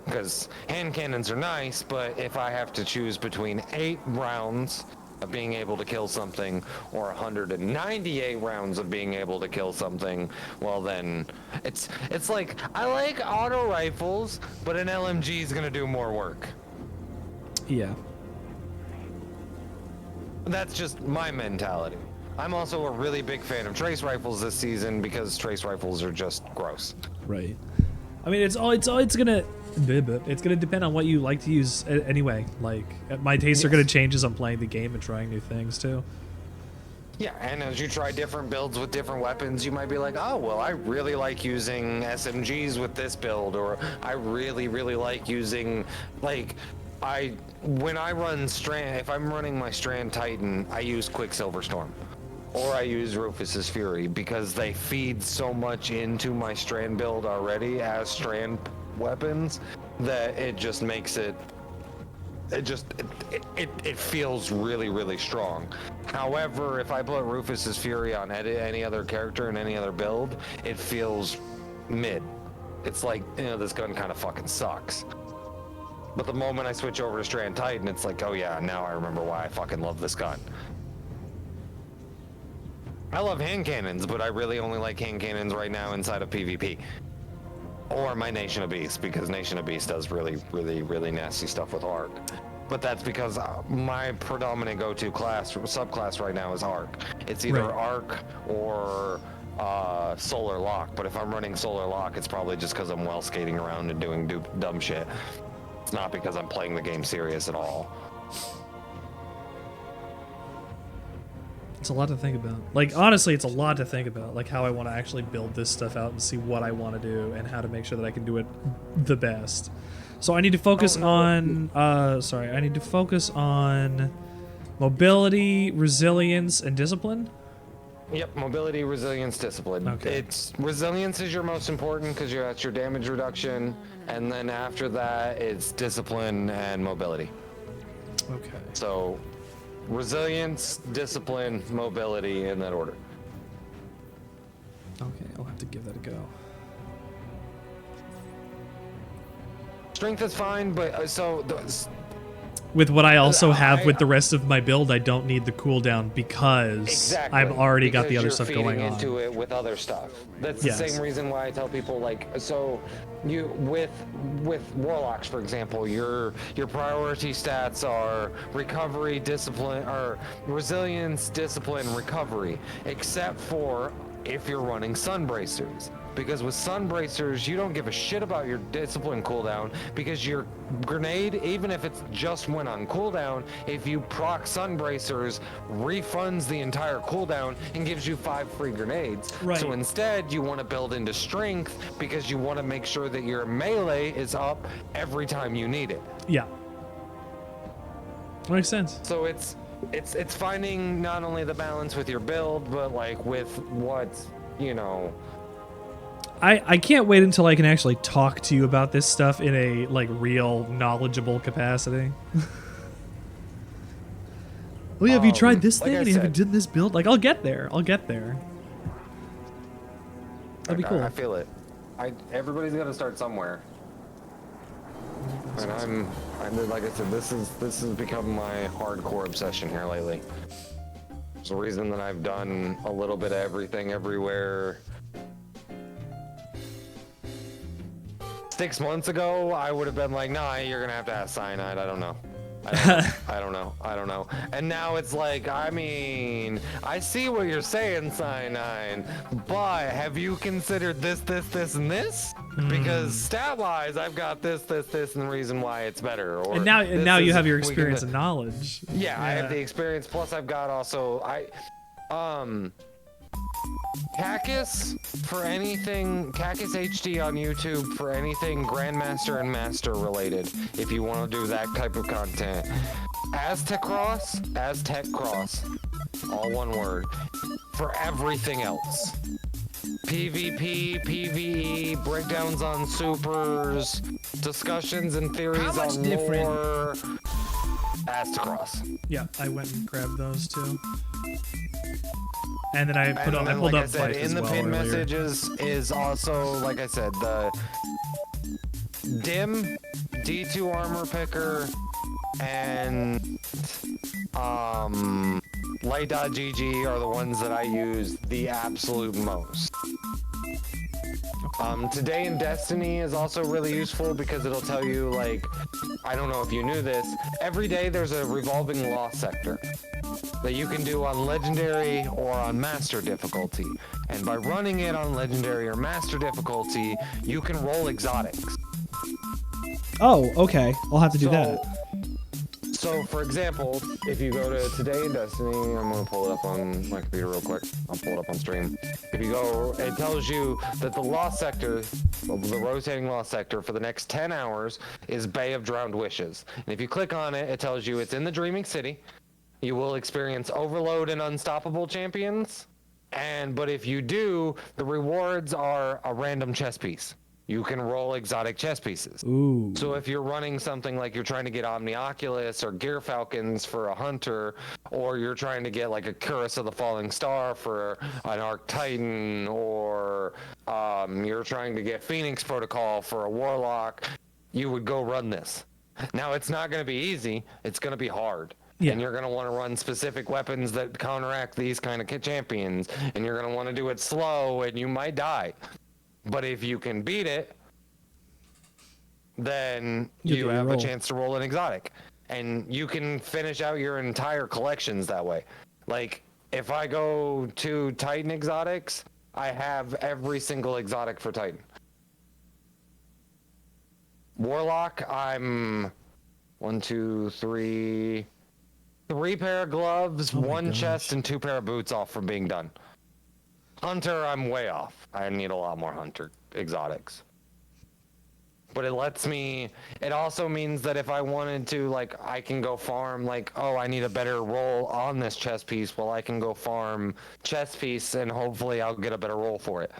Because hand cannons are nice, but if I have to choose between 8 rounds of being able to kill something or 198 rounds of being able to kill something, well then, it's like, I like auto rifles, but an LMG is gonna do more work. Yeah. That's just my mentality. I'm also a really big fan of trace rifles this season because trace rifles are just gross. Right. I mean, it's gonna depend on what you like to use anyway. Like, my tastes are gonna change as I'm playing the game and trying new things too. Yeah, and as you try different builds with different weapons, you might be like, oh, well, I really like using SMGs with this build, or I really, really like using, like, when I run Strand, if I'm running my Strand Titan, I use Quicksilver Storm. Or I use Rufus's Fury, because they feed so much into my Strand build already as Strand weapons that it just makes it feels really, really strong. However, if I put Rufus's Fury on any other character in any other build, it feels mid. It's like, this gun kind of fucking sucks. But the moment I switch over to Strand Titan, it's like, oh yeah, now I remember why I fucking love this gun. I love hand cannons, but I really only like hand cannons right now inside of PvP. Or my Nation of Beasts, because Nation of Beasts does really, really, really nasty stuff with Arc. But that's because my predominant go-to class, subclass right now is Arc. It's either Right. Arc or Solar Lock, but if I'm running Solar Lock, it's probably just because I'm well skating around and doing dumb shit. It's not because I'm playing the game serious at all. It's a lot to think about. Like, honestly, it's a lot to think about. Like, how I want to actually build this stuff out and see what I want to do and how to make sure that I can do it the best. So I need to focus on... I need to focus on mobility, resilience, and discipline. Yep, mobility, resilience, discipline. Okay. It's resilience is your most important because that's your damage reduction, and then after that it's discipline and mobility. Okay. So, resilience, discipline, mobility in that order. Okay, I'll have to give that a go. Strength is fine, but With what I also have with the rest of my build, I don't need the cooldown because exactly, I've already got the because other you're stuff feeding going into on. it with other stuff. That's the Yes. same reason why I tell people you with warlocks, for example, your priority stats are recovery, discipline, or resilience, discipline, recovery, except for if you're running sunbracers. Because with sunbracers, you don't give a shit about your discipline cooldown because your grenade, even if it's just went on cooldown, if you proc sunbracers, refunds the entire cooldown and gives you 5 free grenades. Right. So instead, you want to build into strength because you want to make sure that your melee is up every time you need it. Yeah. Makes sense. So it's finding not only the balance with your build, but like with what, you know. I can't wait until I can actually talk to you about this stuff in a like real knowledgeable capacity. Oh yeah, have you tried this like thing? I And you haven't said- done this build? Like I'll get there. I'll get there. That'd be cool. I feel it. Everybody's got to start somewhere. And I'm like I said, this has become my hardcore obsession here lately. There's a reason that I've done a little bit of everything everywhere. 6 months ago, I would have been like, nah, you're gonna have to ask Cyanide. I don't know. I don't know. And now it's like, I mean, I see what you're saying, Cyanide, but have you considered this, and this? Because stat-wise, I've got this, and the reason why it's better. Or And now you have your we can- experience and knowledge. Yeah, I have the experience. Plus, I've got also Cacus for anything. Cacus HD on YouTube for anything Grandmaster and Master related. If you want to do that type of content. Aztec Cross, all one word. For everything else. PvP, PvE, breakdowns on supers, discussions and theories on lore. Aztec Cross. Yeah, I went and grabbed those too. And then I pulled like up I said, Life in as the well pin earlier. messages is also, like I said, the dim D2 armor picker and light.gg are the ones that I use the absolute most. Today in Destiny is also really useful because it'll tell you, like, I don't know if you knew this, every day there's a revolving loss sector that you can do on Legendary or on Master difficulty. And by running it on Legendary or Master difficulty, you can roll exotics. Oh, okay. I'll have to do So- that. So, for example, if you go to Today in Destiny, I'm going to pull it up on my computer real quick. I'll pull it up on stream. If you go, it tells you that the lost sector, the rotating lost sector for the next 10 hours is Bay of Drowned Wishes. And if you click on it, it tells you it's in the Dreaming City. You will experience Overload and Unstoppable champions. But if you do, the rewards are a random chess piece. You can roll exotic chess pieces. Ooh. So if you're running something like you're trying to get Omnioculus or Gear Falcons for a Hunter, or you're trying to get like a Curus of the Falling Star for an Arc Titan, or you're trying to get Phoenix Protocol for a Warlock, you would go run this. Now, it's not going to be easy. It's going to be hard. Yeah. And you're going to want to run specific weapons that counteract these kind of champions. And you're going to want to do it slow, and you might die. But if you can beat it, then you have a chance to roll an exotic. And you can finish out your entire collections that way. Like, if I go to Titan exotics, I have every single exotic for Titan. Warlock, I'm 3 pair of gloves, one chest, and 2 pair of boots off from being done. Hunter, I'm way off. I need a lot more Hunter exotics. But it also means that if I wanted to, like, I can go farm, like, oh, I need a better roll on this chess piece. Well, I can go farm chess piece and hopefully I'll get a better roll for it.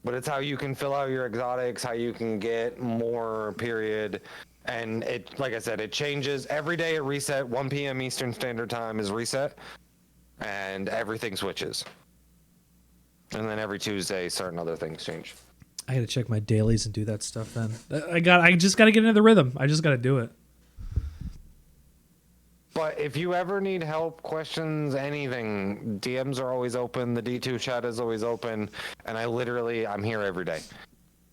But it's how you can fill out your exotics, how you can get more, period. And it, like I said, it changes every day at reset. 1 p.m. Eastern Standard Time is reset, and everything switches. And then every Tuesday, certain other things change. I gotta check my dailies and do that stuff then. I just gotta get into the rhythm. I just gotta do it. But if you ever need help, questions, anything, DMs are always open. The D2 chat is always open. And I'm here every day.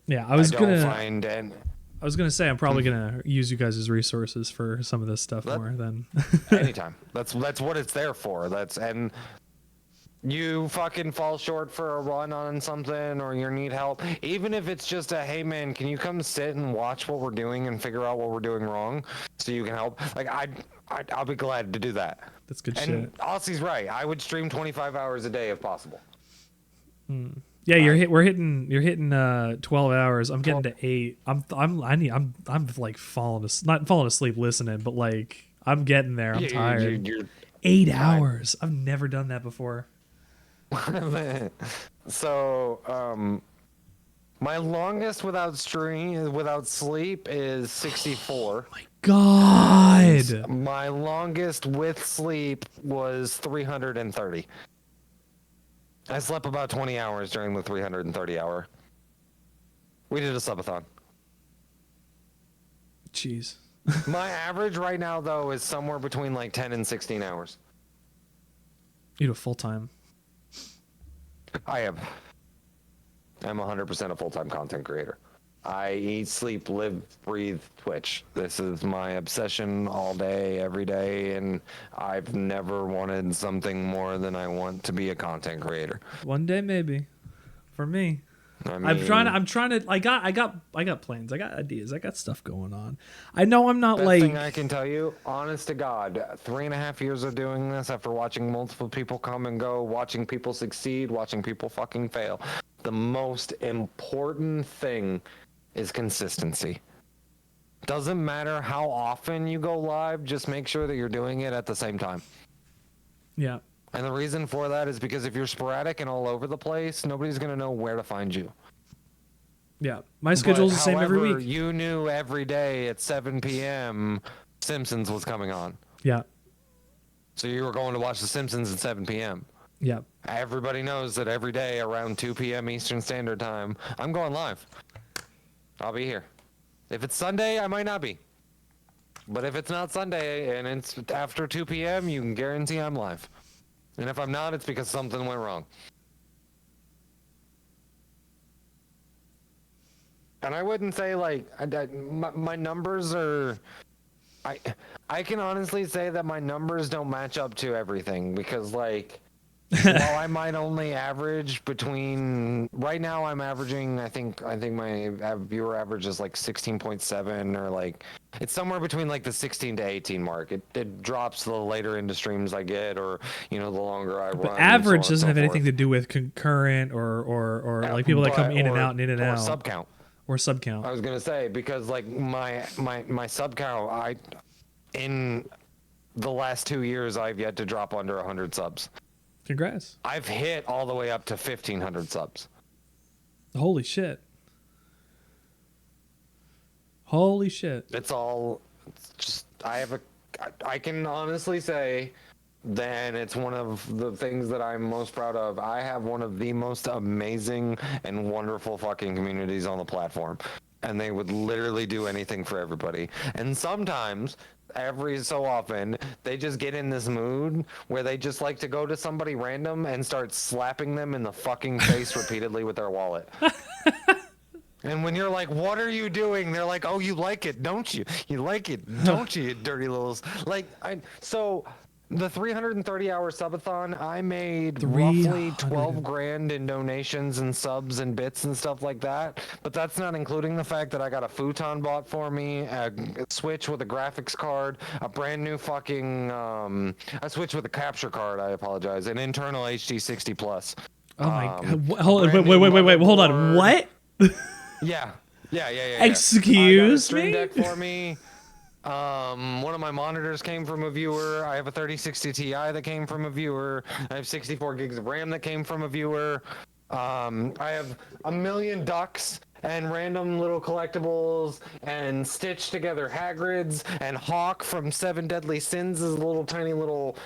Yeah, I was gonna say I'm probably gonna use you guys as resources for some of this stuff more than anytime. That's what it's there for. And you fucking fall short for a run on something or you need help, even if it's just a, hey man, can you come sit and watch what we're doing and figure out what we're doing wrong so you can help? Like I'll be glad to do that. That's good and shit. Aussie's right. I would stream 25 hours a day if possible. Yeah, you're hitting 12 hours. I'm getting to 8. I'm like not falling asleep listening, but like I'm getting there. I'm tired. You're 8 hours. I've never done that before. So, my longest without sleep is 64. My God. My longest with sleep was 330. I slept about 20 hours during the 330 hour. We did a subathon. Jeez. My average right now, though, is somewhere between like 10 and 16 hours. You do full time. I am. I'm 100% a full-time content creator. I eat, sleep, live, breathe Twitch. This is my obsession all day, every day, and I've never wanted something more than I want to be a content creator. One day, maybe. For me. I'm trying to. I got plans. I got ideas. I got stuff going on. I know I'm not Best like. thing I can tell you, honest to God, 3.5 years of doing this after watching multiple people come and go, watching people succeed, watching people fucking fail. The most important thing is consistency. Doesn't matter how often you go live, just make sure that you're doing it at the same time. Yeah. And the reason for that is because if you're sporadic and all over the place, nobody's going to know where to find you. Yeah. My schedule's the same every week. You knew every day at 7 p.m. Simpsons was coming on. Yeah. So you were going to watch The Simpsons at 7 p.m. Yeah. Everybody knows that every day around 2 p.m. Eastern Standard Time, I'm going live. I'll be here. If it's Sunday, I might not be. But if it's not Sunday and it's after 2 p.m., you can guarantee I'm live. And if I'm not, it's because something went wrong. And I wouldn't say like my numbers are. I can honestly say that my numbers don't match up to everything because like while I might only average between right now I'm averaging I think my viewer average is like 16.7 or like it's somewhere between like the 16 to 18 mark. It drops the later into streams I get or the longer I run. But average doesn't have anything to do with concurrent or like people that come in and out and in and out. Or sub count. Or sub count. I was gonna say because like my sub count in the last 2 years I've yet to drop under 100 subs. Congrats. I've hit all the way up to 1,500 subs. Holy shit. Holy shit. It's just, I can honestly say that it's one of the things that I'm most proud of. I have one of the most amazing and wonderful fucking communities on the platform. And they would literally do anything for everybody. And sometimes every so often they just get in this mood where they just like to go to somebody random and start slapping them in the fucking face repeatedly with their wallet. And when you're like, what are you doing? They're like, oh, you like it, don't you? You like it, don't you, you dirty little... So the 330-hour subathon, I made roughly 12 grand in donations and subs and bits and stuff like that. But that's not including the fact that I got a futon bought for me, a Switch with a graphics card, a brand new fucking... a Switch with a capture card, I apologize, an internal HD 60 Plus. Oh my god! Hold on. What? Yeah. Excuse I got a Stream me? Deck for me. One of my monitors came from a viewer. I have a 3060 Ti that came from a viewer. I have 64 gigs of RAM that came from a viewer. I have a million ducks and random little collectibles and stitched together Hagrids and Hawk from Seven Deadly Sins is a little tiny little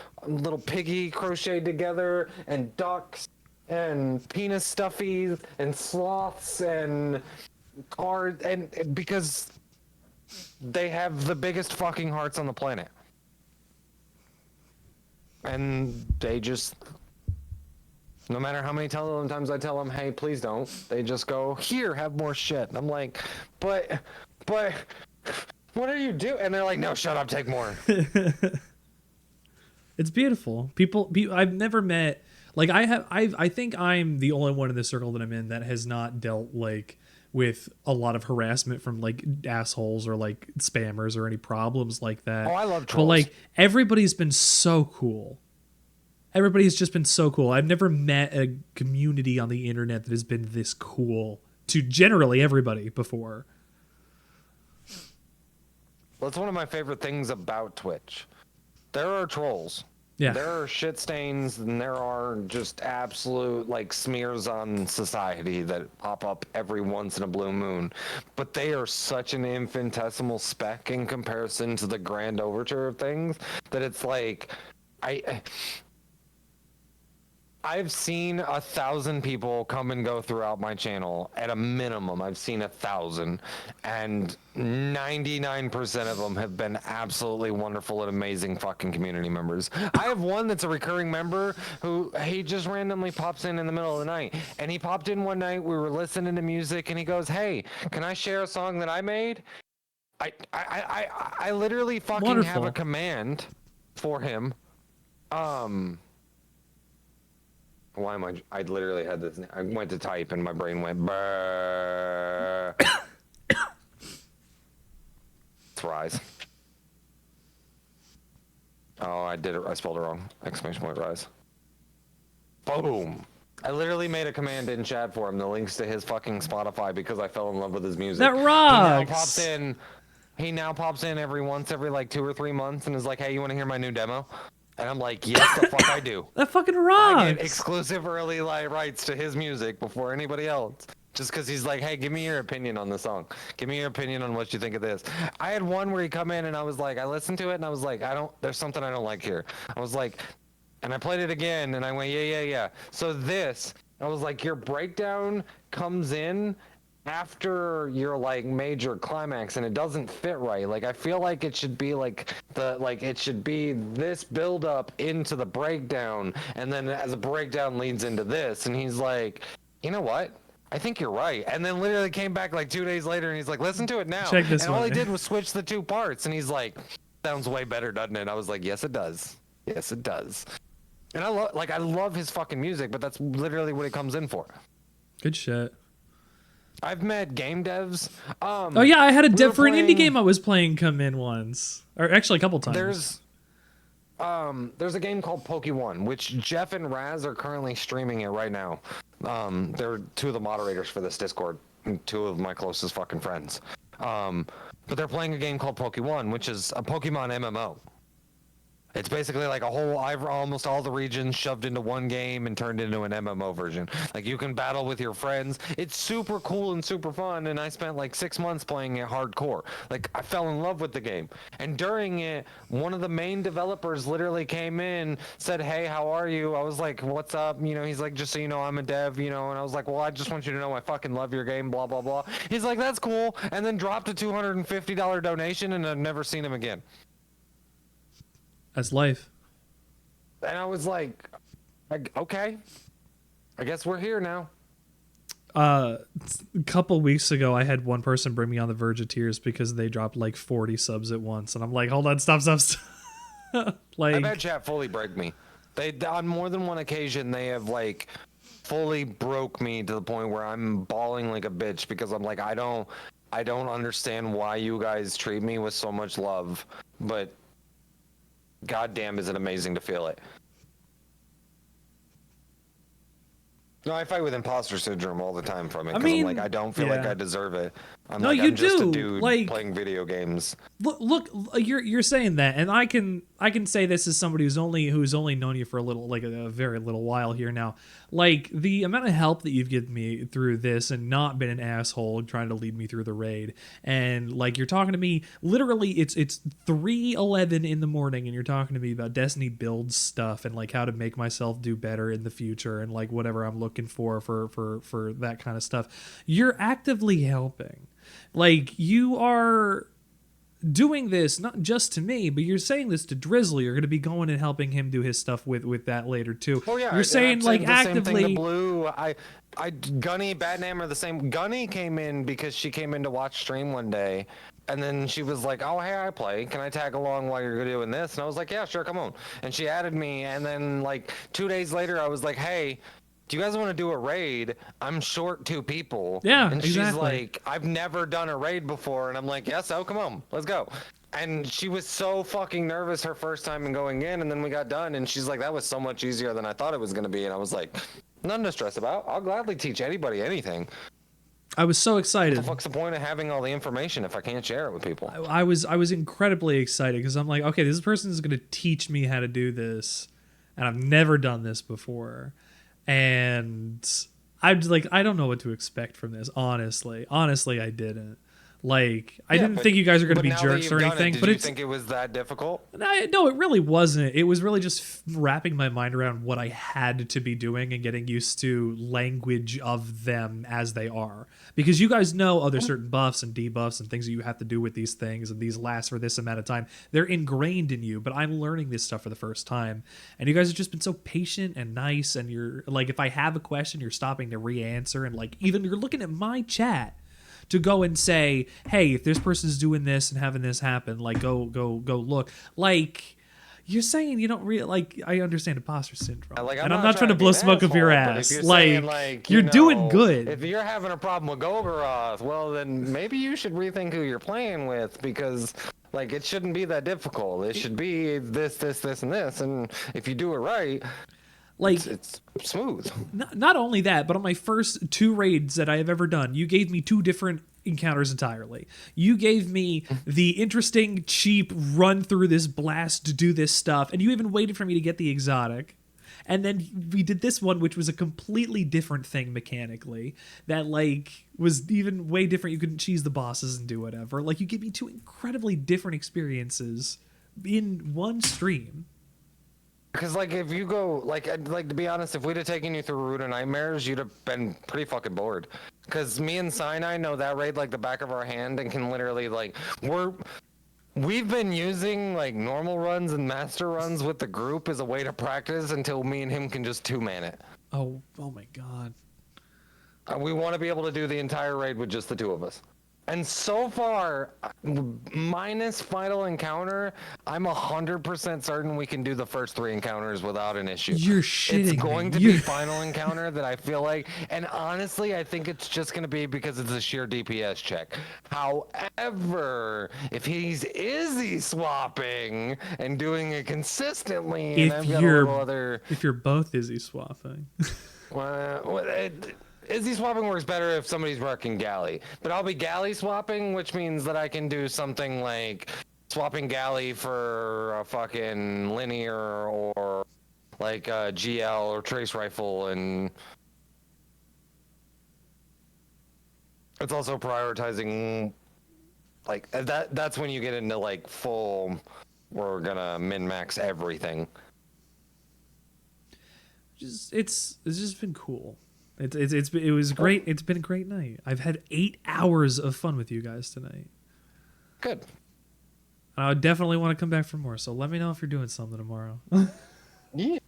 piggy crocheted together, and ducks and penis stuffies and sloths and cards, and because they have the biggest fucking hearts on the planet. And they just, no matter how many times I tell them, hey, please don't, they just go, here, have more shit. And I'm like, but, what are you doing? And they're like, no, shut up, take more. It's beautiful. People, I've never met, like, I think I'm the only one in the circle that I'm in that has not dealt, like, with a lot of harassment from like assholes or like spammers or any problems like that. Oh, I love trolls. But like everybody's been so cool. Everybody's just been so cool. I've never met a community on the internet that has been this cool to generally everybody before. That's one of my favorite things about Twitch. There are trolls. Yeah. There are shit stains, and there are just absolute like smears on society that pop up every once in a blue moon. But they are such an infinitesimal speck in comparison to the grand overture of things that it's like I've seen 1,000 people come and go throughout my channel. At a minimum, I've seen 1,000, and 99% of them have been absolutely wonderful and amazing fucking community members. I have one that's a recurring member who he just randomly pops in the middle of the night, and he popped in one night. We were listening to music, and he goes, "Hey, can I share a song that I made?" I literally fucking Wonderful. have a command for him. Why am I literally had this. I went to type and my brain went brrrr. It's Rise. Oh, I did it. I spelled it wrong. Exclamation point Rise. Boom. I literally made a command in chat for him. The links to his fucking Spotify because I fell in love with his music. That rocks. He now pops in every like 2 or 3 months and is like, "Hey, you want to hear my new demo?" And I'm like, yes, the fuck I do. That fucking rocks. I get exclusive early rights to his music before anybody else. Just because he's like, hey, give me your opinion on the song. Give me your opinion on what you think of this. I had one where he come in and I was like, I listened to it and I was like, there's something I don't like here. I was like, and I played it again and I went, yeah. So this, I was like, your breakdown comes in after your like major climax and it doesn't fit right. Like I feel like it should be like it should be this build up into the breakdown and then as a breakdown leads into this. And he's like, you know what? I think you're right. And then literally came back like 2 days later and he's like, listen to it now. Check this and all way. he did was switch the 2 parts and he's like, sounds way better, doesn't it? I was like, yes it does. Yes it does. And I love his fucking music, but that's literally what it comes in for. Good shit. I've met game devs. Oh yeah, I had a dev for an indie game I was playing come in once, or actually a couple times. There's a game called Poke1, which Jeff and Raz are currently streaming it right now. They're 2 of the moderators for this Discord, 2 of my closest fucking friends. But they're playing a game called Poke1, which is a Pokemon MMO. It's basically like almost all the regions shoved into one game and turned into an MMO version. Like you can battle with your friends. It's super cool and super fun. And I spent like 6 months playing it hardcore. Like I fell in love with the game. And during it, one of the main developers literally came in, said, "Hey, how are you?" I was like, "What's up?" You know, he's like, "Just so you know, I'm a dev." You know, and I was like, "Well, I just want you to know I fucking love your game." Blah blah blah. He's like, "That's cool," and then dropped a $250 donation, and I've never seen him again. That's life. And I was like, okay, I guess we're here now. A couple weeks ago, I had one person bring me on the verge of tears because they dropped like 40 subs at once. And I'm like, hold on, stop. Like, I've had chat fully break me. They, on more than one occasion, they have like fully broke me to the point where I'm bawling like a bitch because I'm like, I don't understand why you guys treat me with so much love, but goddamn, is it amazing to feel it. No, I fight with imposter syndrome all the time from it. I 'Cause mean, I'm like, I don't feel like yeah. I deserve it. I'm No, like, you I'm just do, a dude like- playing video games. Look, you're saying that, and I can say this as somebody who's only known you for a little, like a very little while here now. Like the amount of help that you've given me through this, and not been an asshole trying to lead me through the raid, and like you're talking to me, literally, it's 3:11 in the morning, and you're talking to me about Destiny build stuff and like how to make myself do better in the future, and like whatever I'm looking for that kind of stuff. You're actively helping. Like you are doing this not just to me, but you're saying this to Drizzle. You're going to be going and helping him do his stuff with that later too. Oh yeah, you're saying I've like said the same actively. thing to Blue. Gunny, Batnam are the same. Gunny came in because she came in to watch stream one day, and then she was like, "Oh hey, I play. Can I tag along while you're doing this?" And I was like, "Yeah, sure, come on." And she added me, and then like 2 days later, I was like, "Hey, do you guys want to do a raid? I'm short 2 people." Yeah, and she's exactly. like, "I've never done a raid before," and I'm like, "Yes, oh come on, let's go." And she was so fucking nervous her first time in going in, and then we got done, and she's like, "That was so much easier than I thought it was going to be." And I was like, "Nothing to stress about. I'll gladly teach anybody anything. I was so excited. What the fuck's the point of having all the information if I can't share it with people?" I was incredibly excited because I'm like, okay, this person is going to teach me how to do this, and I've never done this before, and I'm just like, I don't know what to expect from this. Honestly, I didn't. Like, I didn't think you guys were going to be jerks or anything. Did you think it was that difficult? No, it really wasn't. It was really just wrapping my mind around what I had to be doing and getting used to language of them as they are. Because you guys know there's certain buffs and debuffs and things that you have to do with these things, and these last for this amount of time. They're ingrained in you, but I'm learning this stuff for the first time. And you guys have just been so patient and nice, and you're like, if I have a question, you're stopping to re-answer, and like even you're looking at my chat to go and say, hey, if this person's doing this and having this happen, like go look. Like, you're saying you don't really, like, I understand imposter syndrome. Like, and I'm not trying to blow smoke up your ass. You're Like, saying, like, you're doing good. If you're having a problem with Golgoroth, well, then maybe you should rethink who you're playing with, because like it shouldn't be that difficult. It should be this, and this, and if you do it right, like it's smooth. Not only that, but on my first 2 raids that I have ever done, you gave me 2 different encounters entirely. You gave me the interesting, cheap run through this blast to do this stuff, and you even waited for me to get the exotic. And then we did this one, which was a completely different thing mechanically, that like was even way different. You couldn't cheese the bosses and do whatever. Like, you gave me 2 incredibly different experiences in one stream. Because like if you go like to be honest, if we'd have taken you through Root of Nightmares, you'd have been pretty fucking bored. Because me and Sinai know that raid like the back of our hand, and can literally like we've been using like normal runs and master runs with the group as a way to practice until me and him can just 2-man it. Oh my god. We want to be able to do the entire raid with just the 2 of us. And so far, minus Final Encounter, I'm 100% certain we can do the first 3 encounters without an issue. You're shitting It's going me. to be Final Encounter that I feel like, and honestly, I think it's just going to be because it's a sheer DPS check. However, if he's Izzy swapping and doing it consistently, and I've got a little other... If you're both Izzy swapping. Izzy swapping works better if somebody's working galley, but I'll be galley swapping, which means that I can do something like swapping galley for a fucking linear or like a GL or trace rifle, and it's also prioritizing like that's when you get into like full, we're gonna min-max everything. It's just been cool. It was great. It's been a great night. I've had 8 hours of fun with you guys tonight. Good. I definitely want to come back for more. So let me know if you're doing something tomorrow. Yeah.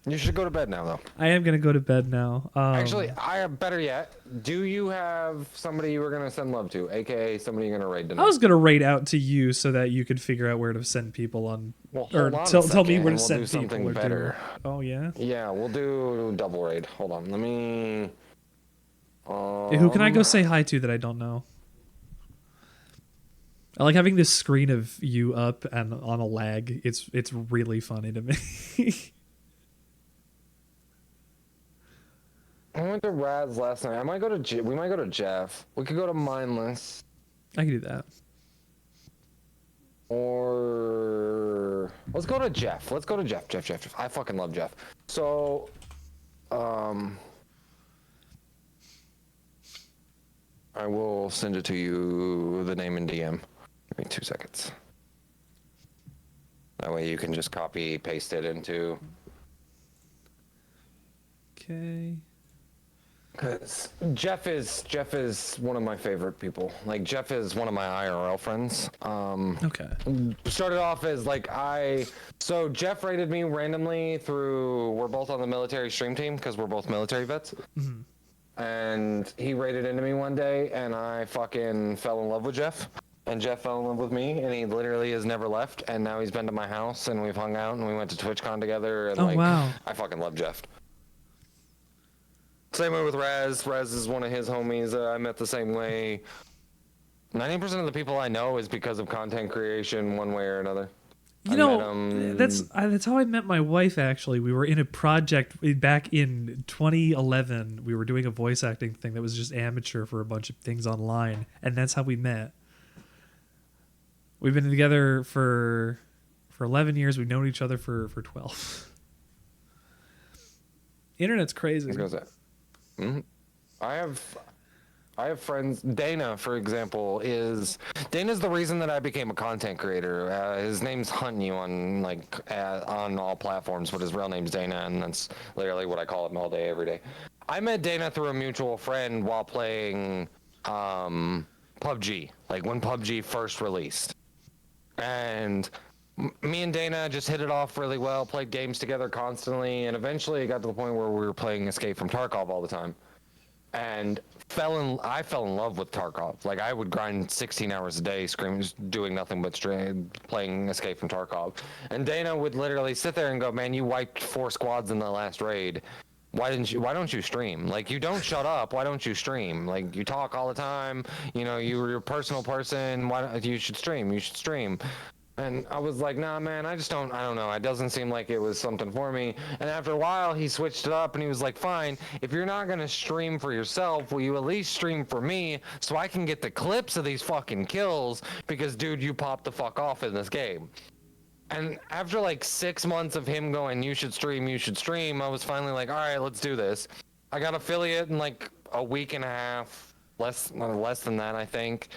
You should go to bed now, though. I am gonna go to bed now. Actually, better yet, do you have somebody you were gonna send love to, aka somebody you're gonna raid tonight? I was gonna raid out to you so that you could figure out where to send people on, well, or hold on tell me where to we'll send do something people. better. Oh yeah. Yeah, we'll do double raid. Hold on, let me. Who can I go say hi to that I don't know? I like having this screen of you up and on a lag. It's really funny to me. I went to Raz last night. I might go to we might go to Jeff. We could go to Mindless. I can do that. Or let's go to Jeff. Let's go to Jeff. Jeff. I fucking love Jeff. So, I will send it to you, the name in DM. Give me 2 seconds. That way you can just copy, paste it into. Okay. Because Jeff is one of my favorite people. Like, Jeff is one of my IRL friends. Okay. Started off as like so Jeff rated me randomly through, we're both on the military stream team because we're both military vets. Mm-hmm. And he rated into me one day and I fucking fell in love with Jeff. And Jeff fell in love with me and he literally has never left. And now he's been to my house and we've hung out and we went to TwitchCon together. And wow. I fucking love Jeff. Same way with Raz. Raz is one of his homies. I met the same way. 90% of the people I know is because of content creation, one way or another. You know, that's how I met my wife. Actually, we were in a project back in 2011. We were doing a voice acting thing that was just amateur for a bunch of things online, and that's how we met. We've been together for 11 years. We've known each other for 12. Internet's crazy. Mm-hmm. I have friends. Dana, for example, Dana's the reason that I became a content creator. His name's Hunt You on on all platforms, but his real name's Dana, and that's literally what I call him all day, every day. I met Dana through a mutual friend while playing PUBG, like when PUBG first released, and me and Dana just hit it off really well, played games together constantly, and eventually it got to the point where we were playing Escape from Tarkov all the time. And I fell in love with Tarkov. Like, I would grind 16 hours a day, doing nothing but playing Escape from Tarkov. And Dana would literally sit there and go, "Man, you wiped 4 squads in the last raid. Why don't you stream? Like, you don't shut up. Why don't you stream? Like, you talk all the time. You know, you're a personal person. You should stream. You should stream." And I was like, "Nah, man, I don't know. It doesn't seem like it was something for me." And after a while, he switched it up and he was like, "Fine, if you're not going to stream for yourself, will you at least stream for me so I can get the clips of these fucking kills? Because, dude, you popped the fuck off in this game." And after like 6 months of him going, "You should stream, I was finally like, "All right, let's do this." I got affiliate in like a week and a half, less than that, I think.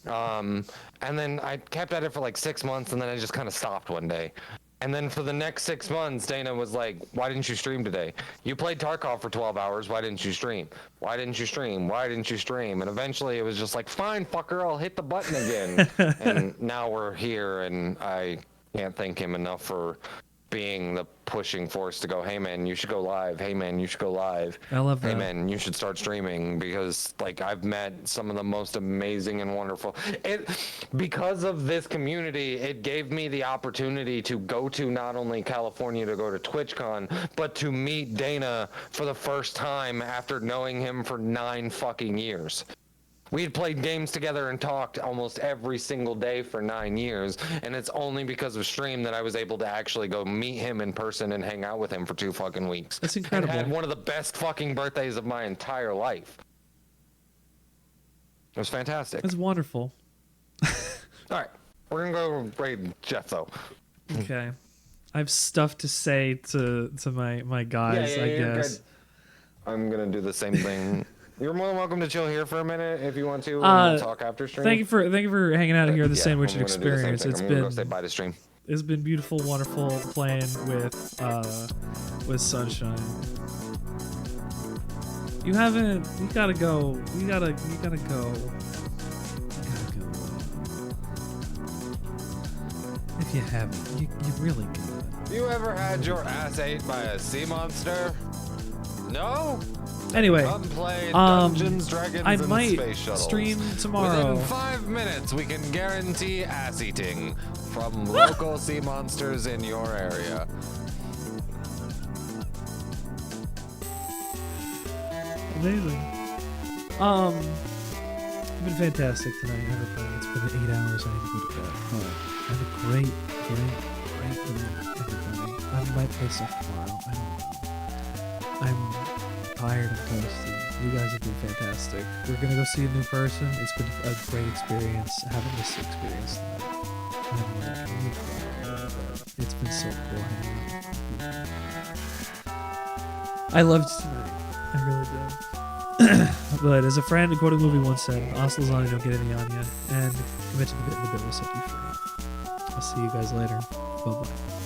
And then I kept at it for like 6 months, and then I just kind of stopped one day. And then for the next 6 months, Dana was like, "Why didn't you stream today? You played Tarkov for 12 hours. Why didn't you stream? Why didn't you stream? Why didn't you stream?" And eventually it was just like, "Fine, fucker, I'll hit the button again." And now we're here, and I can't thank him enough for being the pushing force to go, "Hey man, you should go live. Hey man, you should go live. I love that. Hey man, you should start streaming." Because like, I've met some of the most amazing and wonderful. Because of this community, it gave me the opportunity to go to not only California to go to TwitchCon, but to meet Dana for the first time after knowing him for 9 fucking years. We had played games together and talked almost every single day for 9 years, and it's only because of stream that I was able to actually go meet him in person and hang out with him for 2 fucking weeks. That's incredible. And had one of the best fucking birthdays of my entire life. It was fantastic. That's wonderful. All right, we're gonna go raid Jeff though. Okay, I have stuff to say to my guys. I guess I'm gonna do the same thing. You're more than welcome to chill here for a minute if you want to. We'll talk after stream. Thank you for hanging out here at the Sandwichard experience. It's been, go say bye to stream. It's been beautiful, wonderful playing with Sunshine. You gotta go. You gotta go. If you haven't, you really could. You ever had your ass ate by a sea monster? No? Anyway, Come play Dungeons, Dragons, I and might Space Shuttles. stream tomorrow. Within 5 minutes, we can guarantee ass eating from local sea monsters in your area. Amazing. It's been fantastic tonight, everybody. It's been 8 hours. I need to go to bed. Have a great night, everybody. I might play stuff tomorrow. I don't know. tired and toasted. You guys have been fantastic. We're gonna go see a new person. It's been a great experience having this experience tonight. I'm like, I'm gonna cry a little bit. It's been so cool hanging out with you. I loved tonight. I really did. But as a friend, a quoting movie once said, Aslazani don't get any on you, and commit to the bit and the bit will set you free. I'll see you guys later. Bye-bye.